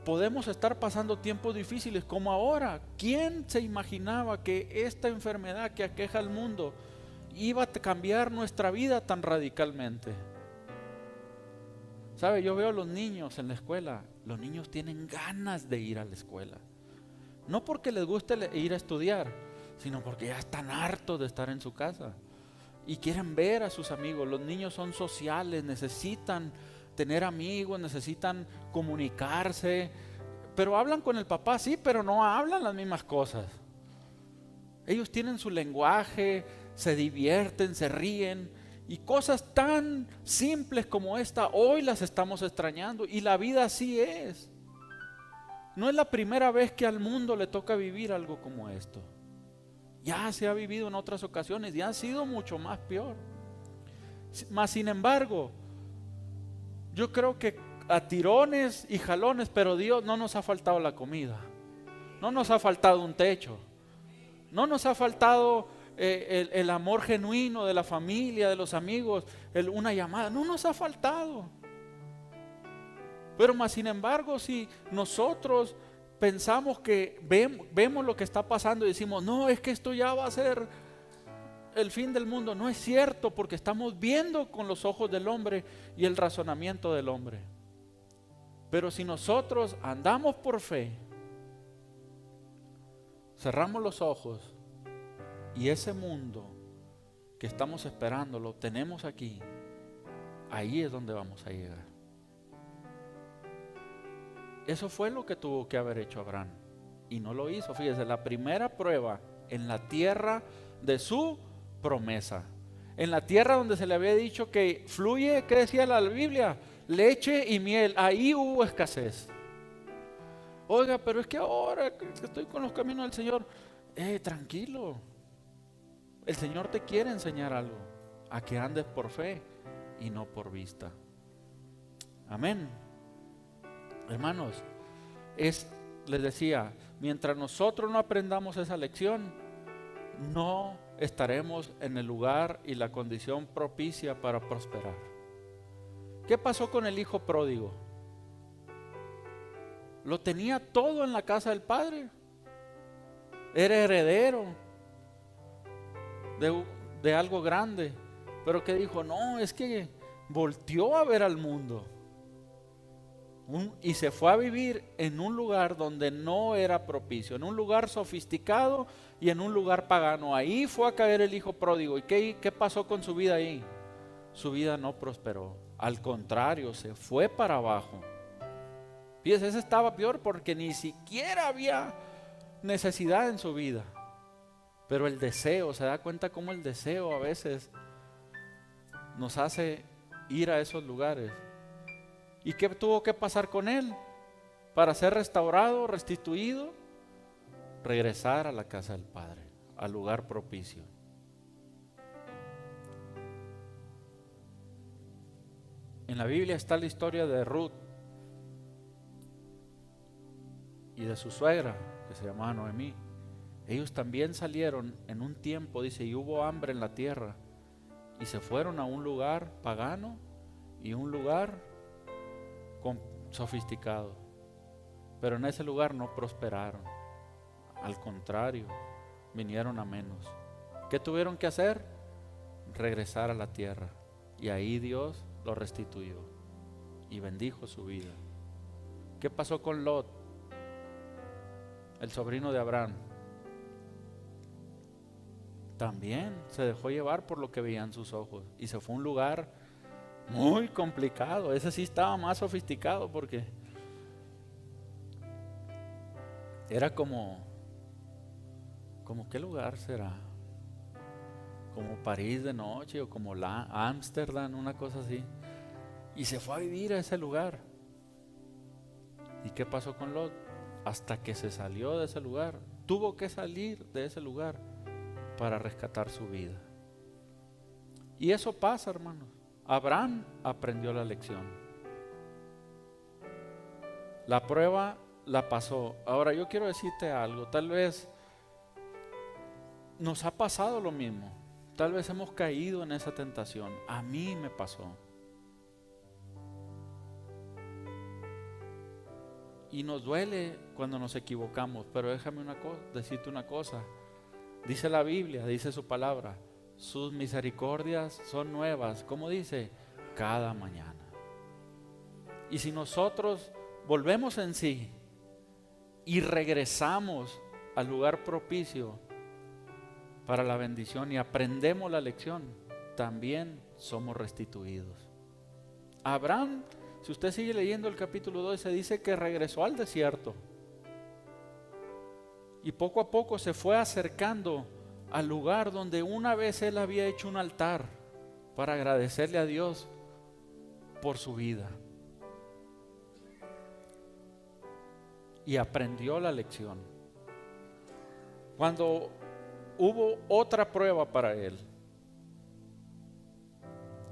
podemos estar pasando tiempos difíciles como ahora. ¿Quién se imaginaba que esta enfermedad que aqueja al mundo iba a cambiar nuestra vida tan radicalmente? ¿Sabe? Yo veo a los niños en la escuela. Los niños tienen ganas de ir a la escuela. No porque les guste ir a estudiar, sino porque ya están hartos de estar en su casa. Y quieren ver a sus amigos. Los niños son sociales, necesitan tener amigos, necesitan comunicarse. Pero hablan con el papá, sí, pero no hablan las mismas cosas. Ellos tienen su lenguaje, se divierten, se ríen. Y cosas tan simples como esta, hoy las estamos extrañando. Y la vida así es. No es la primera vez que al mundo le toca vivir algo como esto. Ya se ha vivido en otras ocasiones y ha sido mucho más peor. Mas sin embargo, yo creo que a tirones y jalones, pero Dios, no nos ha faltado la comida, no nos ha faltado un techo, no nos ha faltado el amor genuino de la familia, de los amigos, una llamada, no nos ha faltado. Pero más sin embargo, si nosotros pensamos que vemos lo que está pasando y decimos, no, es que esto ya va a ser el fin del mundo. No es cierto, porque estamos viendo con los ojos del hombre y el razonamiento del hombre. Pero si nosotros andamos por fe, cerramos los ojos y ese mundo que estamos esperando lo tenemos aquí, ahí es donde vamos a llegar. Eso fue lo que tuvo que haber hecho Abraham y no lo hizo. Fíjese, la primera prueba en la tierra de su promesa, en la tierra donde se le había dicho que fluye, ¿qué decía la Biblia? Leche y miel, ahí hubo escasez. Oiga, pero es que ahora que estoy con los caminos del Señor, tranquilo, el Señor te quiere enseñar algo, a que andes por fe y no por vista. Amén. Hermanos, les decía, mientras nosotros no aprendamos esa lección, no estaremos en el lugar y la condición propicia para prosperar. ¿Qué pasó con el hijo pródigo? Lo tenía todo en la casa del padre. Era heredero de algo grande. Pero que dijo, no, es que volteó a ver al mundo. Y se fue a vivir en un lugar donde no era propicio, en un lugar sofisticado y en un lugar pagano. Ahí fue a caer el hijo pródigo. ¿Y qué pasó con su vida ahí? Su vida no prosperó. Al contrario, se fue para abajo. Fíjese, ese estaba peor porque ni siquiera había necesidad en su vida. Pero el deseo, se da cuenta cómo el deseo a veces nos hace ir a esos lugares. ¿Y qué tuvo que pasar con él para ser restaurado, restituido? Regresar a la casa del Padre, al lugar propicio. En la Biblia está la historia de Ruth y de su suegra, que se llamaba Noemí. Ellos también salieron en un tiempo, dice, y hubo hambre en la tierra, y se fueron a un lugar pagano y un lugar sofisticado. Pero en ese lugar no prosperaron. Al contrario, vinieron a menos. ¿Qué tuvieron que hacer? Regresar a la tierra. Y ahí Dios lo restituyó y bendijo su vida. ¿Qué pasó con Lot, el sobrino de Abraham? También se dejó llevar por lo que veían sus ojos y se fue a un lugar muy complicado. Ese sí estaba más sofisticado, porque era como ¿qué lugar será? Como París de noche, o como Ámsterdam, una cosa así. Y se fue a vivir a ese lugar. ¿Y qué pasó con Lot? Hasta que se salió de ese lugar, tuvo que salir de ese lugar para rescatar su vida. Y eso pasa, hermanos. Abraham aprendió la lección. La prueba la pasó. Ahora yo quiero decirte algo. Tal vez nos ha pasado lo mismo. Tal vez hemos caído en esa tentación. A mí me pasó. Y nos duele cuando nos equivocamos. Pero déjame decirte una cosa. Dice la Biblia, dice su palabra, sus misericordias son nuevas. ¿Cómo dice? Cada mañana. Y si nosotros volvemos en sí y regresamos al lugar propicio para la bendición y aprendemos la lección, también somos restituidos. Abraham, si usted sigue leyendo el capítulo 2, se dice que regresó al desierto. Y poco a poco se fue acercando al lugar donde una vez él había hecho un altar para agradecerle a Dios por su vida. Y aprendió la lección. Cuando hubo otra prueba para él,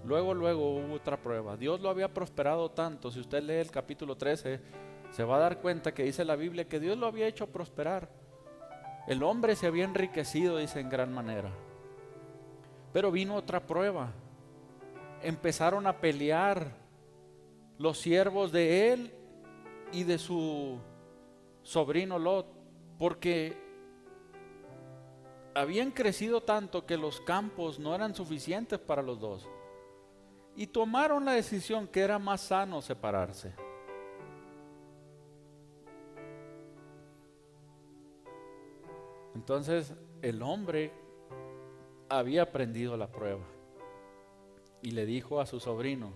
luego hubo otra prueba. Dios lo había prosperado tanto. Si usted lee el capítulo 13, se va a dar cuenta que dice la Biblia que Dios lo había hecho prosperar. El hombre se había enriquecido, dice, en gran manera. Pero vino otra prueba. Empezaron a pelear los siervos de él y de su sobrino Lot, porque habían crecido tanto que los campos no eran suficientes para los dos. Y tomaron la decisión que era más sano separarse. Entonces el hombre había aprendido la prueba y le dijo a su sobrino,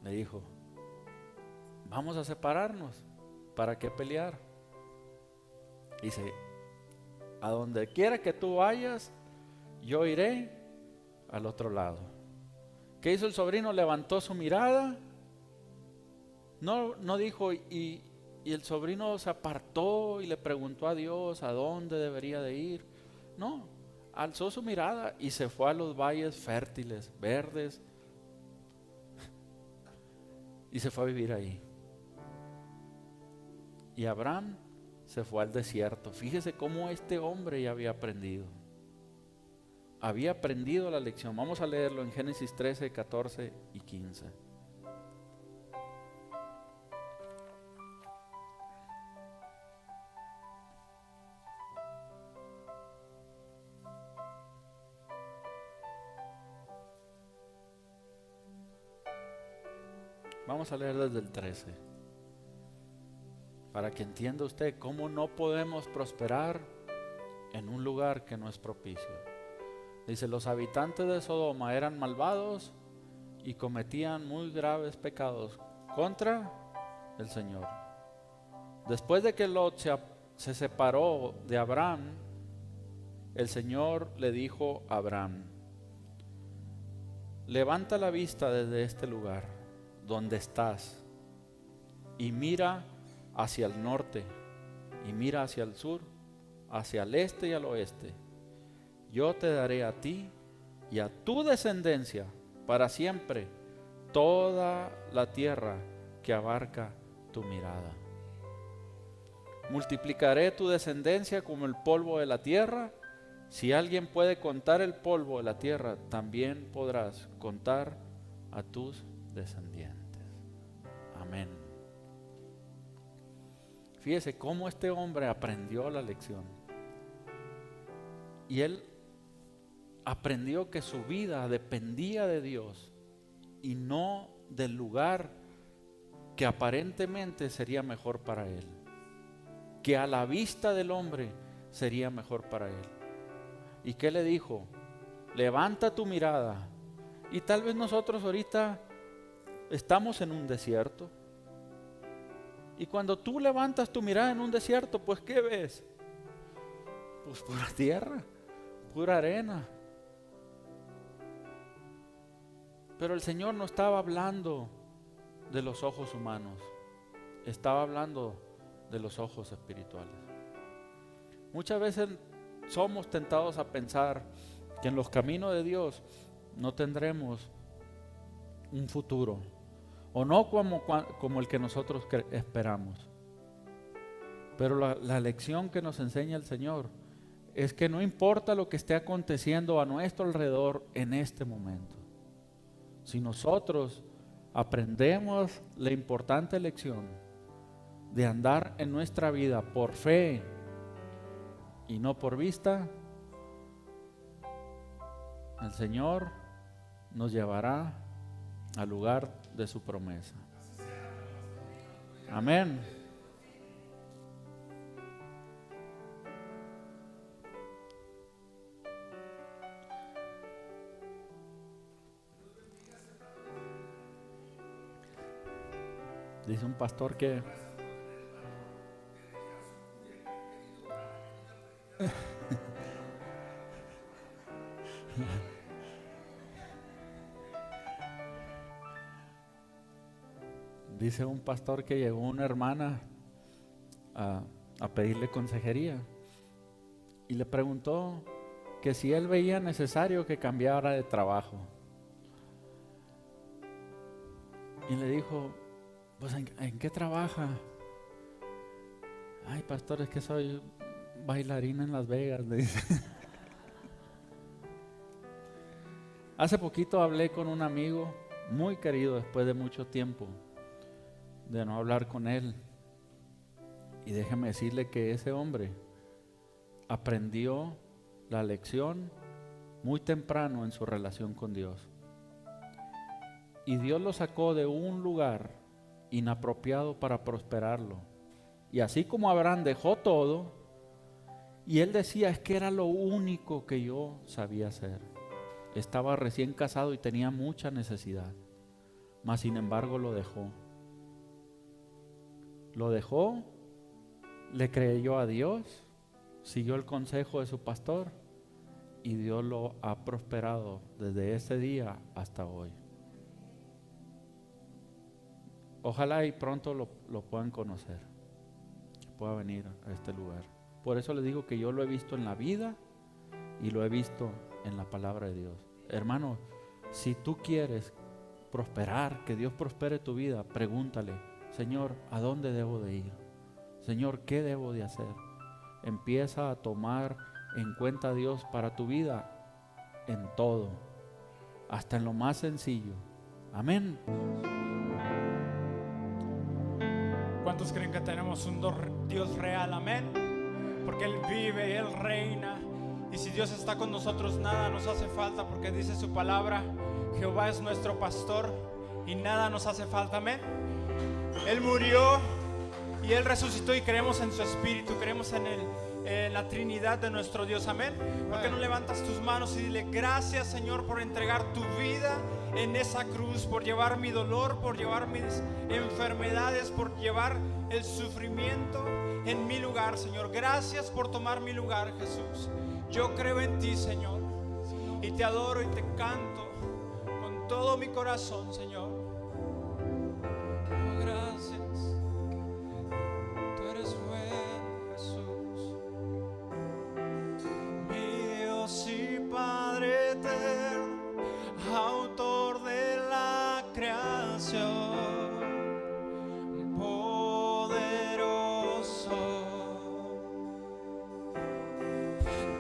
le dijo, vamos a separarnos, ¿para qué pelear? Dice, a donde quiera que tú vayas, yo iré al otro lado. ¿Qué hizo el sobrino? Levantó su mirada, no dijo, y el sobrino se apartó y le preguntó a Dios a dónde debería de ir. No, alzó su mirada y se fue a los valles fértiles, verdes, y se fue a vivir ahí. Y Abraham se fue al desierto. Fíjese cómo este hombre ya había aprendido. Había aprendido la lección. Vamos a leerlo en Génesis 13, 14 y 15. Vamos a leer desde el 13, para que entienda usted cómo no podemos prosperar en un lugar que no es propicio. Dice, los habitantes de Sodoma eran malvados y cometían muy graves pecados contra el Señor. Después de que Lot se separó de Abraham, el Señor le dijo a Abraham, levanta la vista desde este lugar donde estás y mira hacia el norte y mira hacia el sur, hacia el este y al oeste. Yo te daré a ti y a tu descendencia para siempre toda la tierra que abarca tu mirada. Multiplicaré tu descendencia como el polvo de la tierra. Si alguien puede contar el polvo de la tierra, también podrás contar a tus descendientes. Amén. Fíjese cómo este hombre aprendió la lección. Y él aprendió que su vida dependía de Dios y no del lugar que aparentemente sería mejor para él, que a la vista del hombre sería mejor para él. ¿Y qué le dijo? Levanta tu mirada. Y tal vez nosotros ahorita estamos en un desierto. Y cuando tú levantas tu mirada en un desierto, pues ¿qué ves? Pues pura tierra, pura arena. Pero el Señor no estaba hablando de los ojos humanos, estaba hablando de los ojos espirituales. Muchas veces somos tentados a pensar que en los caminos de Dios no tendremos un futuro, o no como el que nosotros esperamos. Pero la lección que nos enseña el Señor es que no importa lo que esté aconteciendo a nuestro alrededor en este momento, si nosotros aprendemos la importante lección de andar en nuestra vida por fe y no por vista, el Señor nos llevará al lugar de su promesa. Amén. Dice un pastor que dice un pastor que llegó una hermana a pedirle consejería y le preguntó que si él veía necesario que cambiara de trabajo. Y le dijo, pues ¿en qué trabaja? Ay, pastor, es que soy bailarina en Las Vegas, le dice. Hace poquito hablé con un amigo muy querido después de mucho tiempo de no hablar con él. Y déjeme decirle que ese hombre aprendió la lección muy temprano en su relación con Dios. Y Dios lo sacó de un lugar inapropiado para prosperarlo. Y así como Abraham dejó todo, y él decía, es que era lo único que yo sabía hacer. Estaba recién casado y tenía mucha necesidad, mas sin embargo lo dejó. Lo dejó, le creyó a Dios, siguió el consejo de su pastor y Dios lo ha prosperado desde ese día hasta hoy. Ojalá y pronto lo puedan conocer, que pueda venir a este lugar. Por eso les digo que yo lo he visto en la vida y lo he visto en la palabra de Dios. Hermano, si tú quieres prosperar, que Dios prospere tu vida, pregúntale, Señor, ¿a dónde debo de ir? Señor, ¿qué debo de hacer? Empieza a tomar en cuenta a Dios para tu vida en todo, hasta en lo más sencillo. Amén. ¿Cuántos creen que tenemos un Dios real? Amén. Porque Él vive, Él reina. Y si Dios está con nosotros, nada nos hace falta, porque dice su palabra, Jehová es nuestro pastor y nada nos hace falta. Amén. Él murió y Él resucitó y creemos en su Espíritu, creemos en la Trinidad de nuestro Dios. Amén. ¿Por qué no levantas tus manos y dile, gracias Señor por entregar tu vida en esa cruz, por llevar mi dolor, por llevar mis enfermedades, por llevar el sufrimiento en mi lugar, Señor? Gracias por tomar mi lugar, Jesús. Yo creo en ti, Señor, y te adoro y te canto con todo mi corazón, Señor. Oh, gracias. Tú eres bueno, Jesús. Mi Dios y Padre eterno, autor de la creación, poderoso.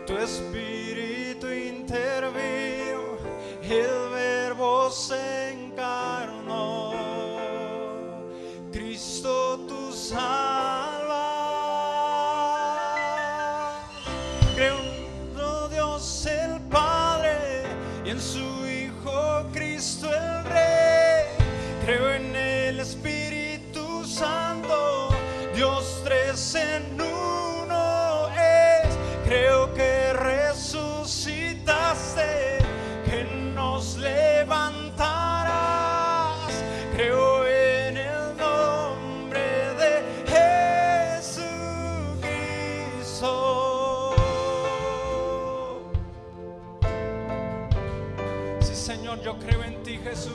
Tu espíritu intervino, el verbo se encarnó, Cristo tu salva. Creo en Dios el Padre y en su Hijo Cristo el Rey. Creo en el Espíritu Santo, Dios tres en uno es. Creo que resucitaste, que nos levantarás. Creo en el nombre de Jesucristo. Sí, Señor, yo creo en ti, Jesús.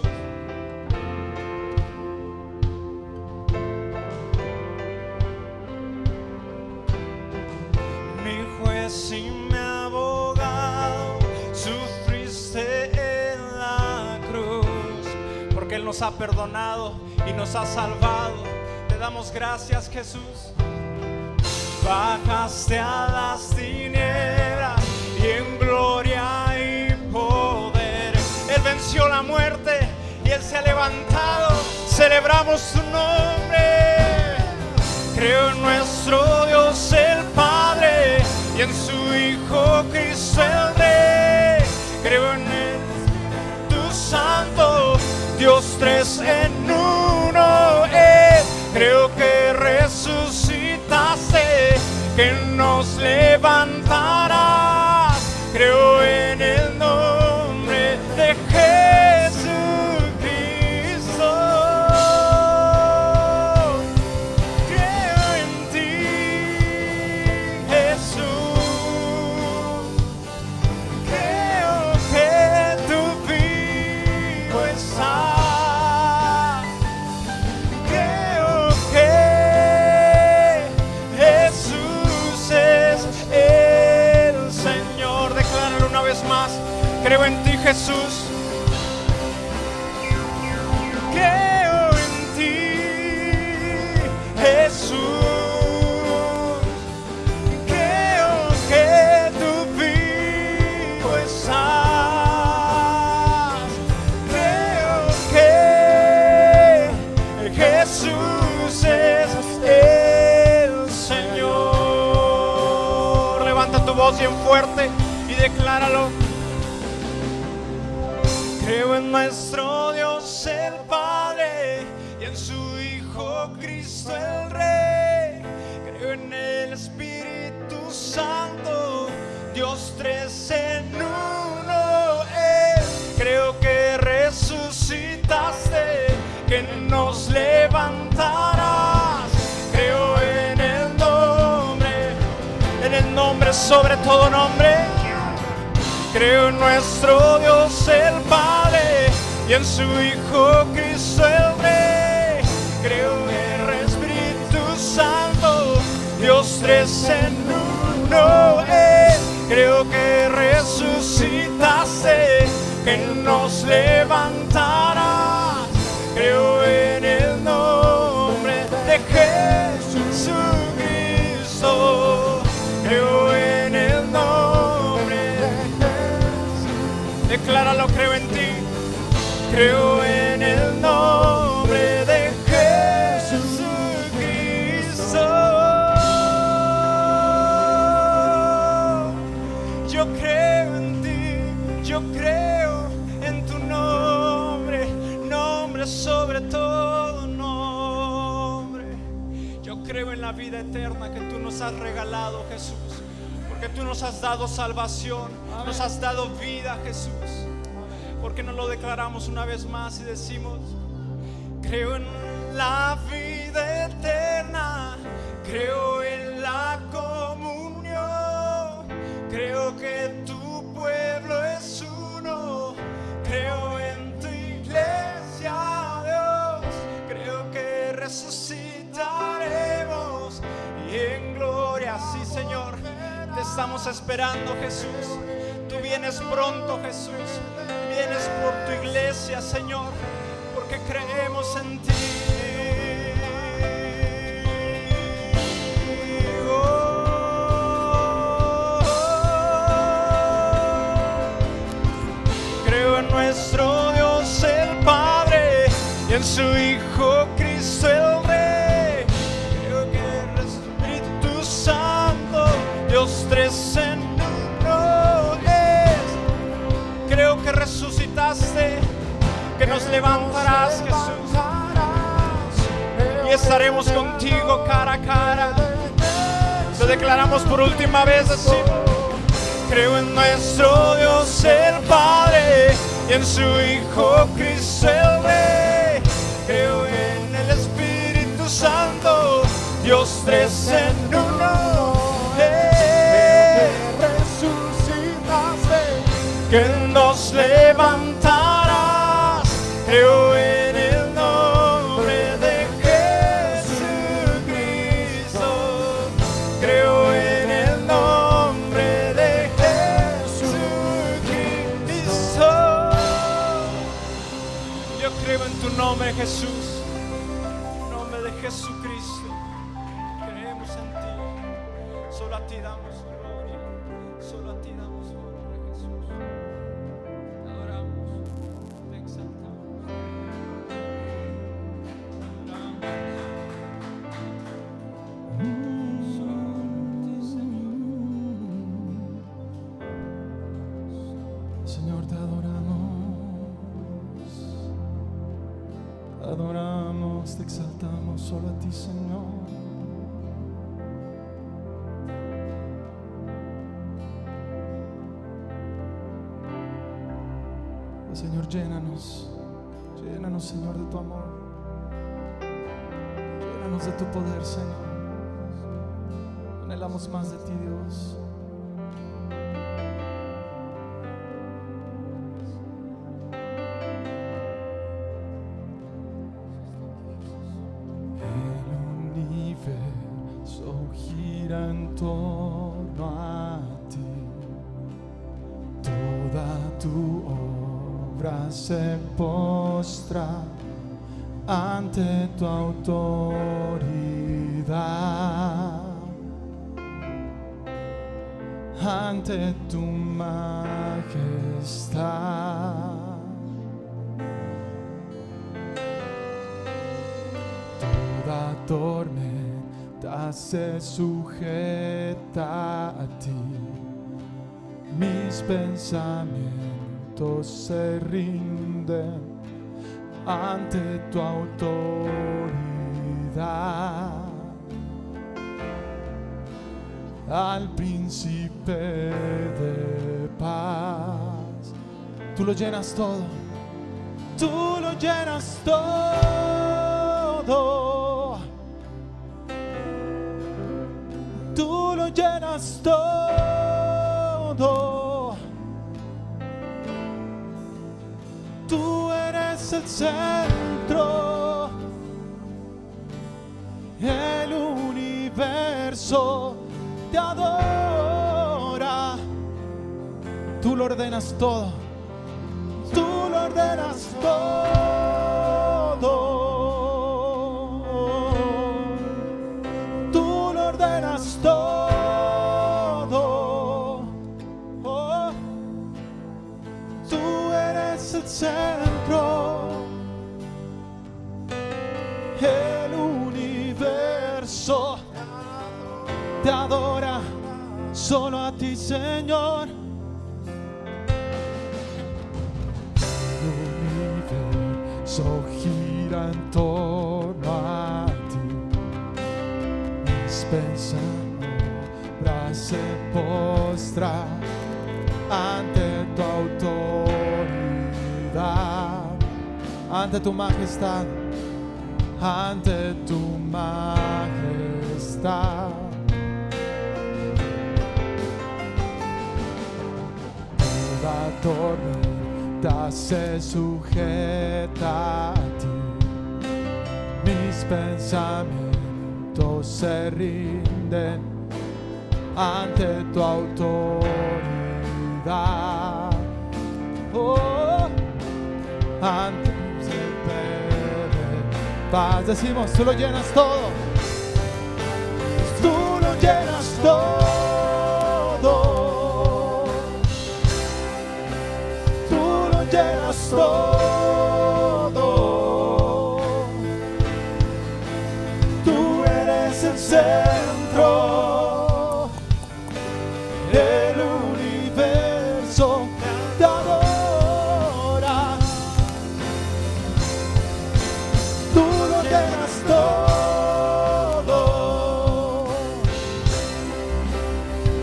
Mi juez y mi abogado, sufriste en la cruz, porque Él nos ha perdonado y nos ha salvado. Te damos gracias, Jesús. Bajaste a las tinieblas y en gloria y poder Él venció la muerte y Él se ha levantado. Celebramos su nombre. Creo en nuestro Dios el Padre y en su Hijo Cristo el Rey. Creo en el Espíritu Santo, Dios tres en uno es. Creo que resucitaste, que nos levantarás. Creo en el nombre de Jesucristo. Creo en ti, Jesús. Creo que tú vivo estás. Creo que Jesús es el Señor. Decláralo una vez más. Creo en ti, Jesús. Creo en ti, Jesús. Creo que tú vivo estás. Creo que Jesús es el Señor. Levanta tu voz bien fuerte y decláralo. Creo en nuestro Dios el Padre y en su Hijo Cristo el Rey. Creo en el Espíritu Santo, Dios tres en uno es. Creo que resucitaste, que nos levantarás. Creo en el nombre sobre todo nombre. Creo en nuestro Dios el Padre y en su Hijo Cristo el Rey. Creo en el Espíritu Santo, Dios tres en uno es. Creo que resucitaste, que nos levantarás. Creo en el nombre de Jesucristo. Creo en el nombre de Jesús. Decláralo, creo en ti. Creo en el nombre de Jesucristo. Yo creo en ti, yo creo en tu nombre, nombre sobre todo nombre. Yo creo en la vida eterna que tú nos has regalado, Jesús, porque tú nos has dado salvación, nos has dado vida, Jesús. Porque no lo declaramos una vez más y decimos: creo en la vida eterna, creo en la comunión, creo que tu pueblo es uno, creo en ti, Te estamos esperando, Jesús. Tú vienes pronto, Jesús. Vienes por tu iglesia, Señor, porque creemos en ti. Creo en nuestro Dios el Padre y en su Hijo Cristo el Rey. Creo que el Espíritu Santo, Dios tres en uno es. Creo que resucitaste, que nos levantarás, Jesús, y estaremos contigo cara a cara. Lo declaramos por última vez así. Creo en nuestro Dios el Padre y en su Hijo Cristo el Rey. Creo en el Espíritu Santo, Dios tres en uno. Resucitaste, Que nos levantarás. Creo en el nombre de Jesucristo. Creo en el nombre de Jesucristo. Yo creo en tu nombre, Jesús. En el nombre de Jesucristo. Creemos en ti. Solo a ti damos gloria. Solo a ti damos honra, Jesús. Te adoramos. Te exaltamos. Te adoramos. Solo a ti, Señor. Señor, te adoramos, te exaltamos, solo a ti, Señor. Señor, llénanos, Señor, de tu amor. Llénanos de tu poder, Señor. Anhelamos más de ti, Dios. El universo gira en torno a ti. Toda tu obra se postra ante tu autoridad, ante tu majestad. Toda tormenta se sujeta a ti, mis pensamientos se rinden ante tu autoridad. Al príncipe de paz, tú lo llenas todo, tú lo llenas todo, tú lo llenas todo. Tú eres el centro, el universo te adora. Tú lo ordenas todo, tú lo ordenas todo, tú lo ordenas todo. Oh, tú eres el centro, el universo te adora, solo a ti, Señor. El universo gira en torno a ti, mis pensamientos se postran ante tu autoridad, ante tu majestad, ante tu majestad. Toda tormenta se sujeta a ti, mis pensamientos se rinden ante tu autoridad. Oh, ante paz, decimos, tú lo llenas todo. Tú lo llenas todo. Tú lo llenas todo. Tú eres el centro del universo. Te adora. Tú lo llenas todo.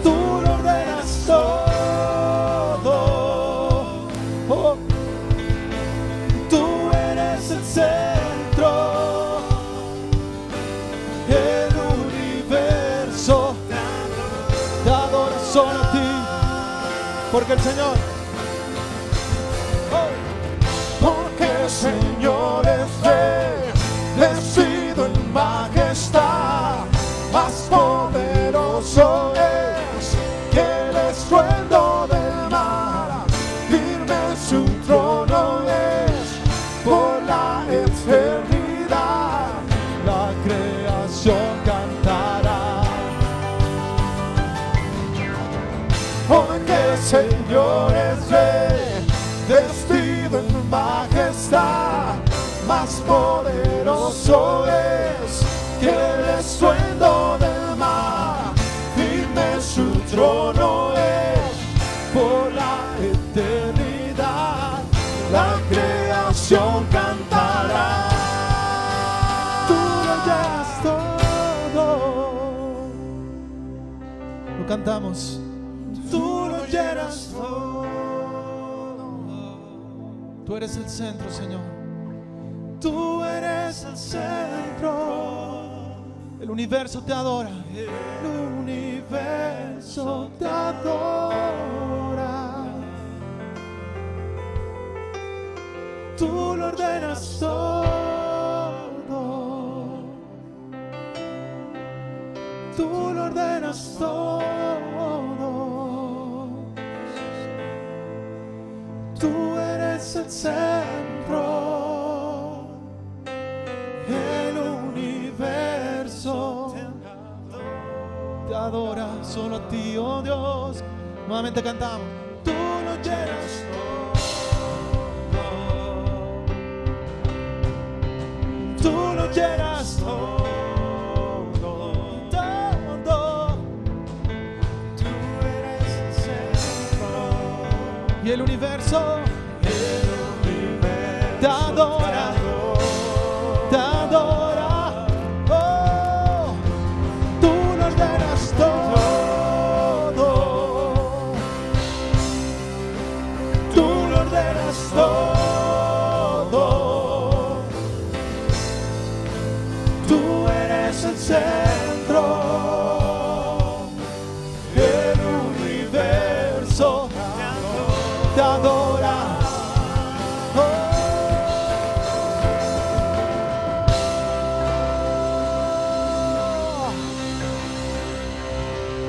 Tú lo ordenas todo. Oh. Tú eres el centro del universo. Te adoro solo a ti, porque el Señor, Porque el Señor es rey, vestido en majestad, más poderoso es que el estruendo del mar. Firme su trono es por la eternidad. la creación cantará. Porque el Señor es rey, vestido en majestad, más poderoso es que el estruendo del mar. Firme su trono es por la eternidad. La creación cantará. Tú lo llenas todo. Lo cantamos. Tú lo llenas todo. Tú eres el centro, Señor. Tú eres el centro. El universo te adora. El universo te adora. Tú lo ordenas todo. Tú lo ordenas todo. Tú eres el centro. El universo te adora solo a ti, oh Dios. Nuevamente cantamos. Tú lo llenas todo. Tú lo llenas todo. Todo. Tú eres el centro. Y el universo te adora. Te adora. Oh, tú lo ordenas todo. Tú lo ordenas todo. Tú eres el centro. El universo te adora.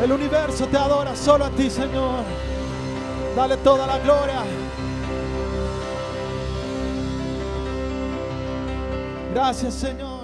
El universo te adora solo a ti, Señor. Dale toda la gloria. Gracias, Señor.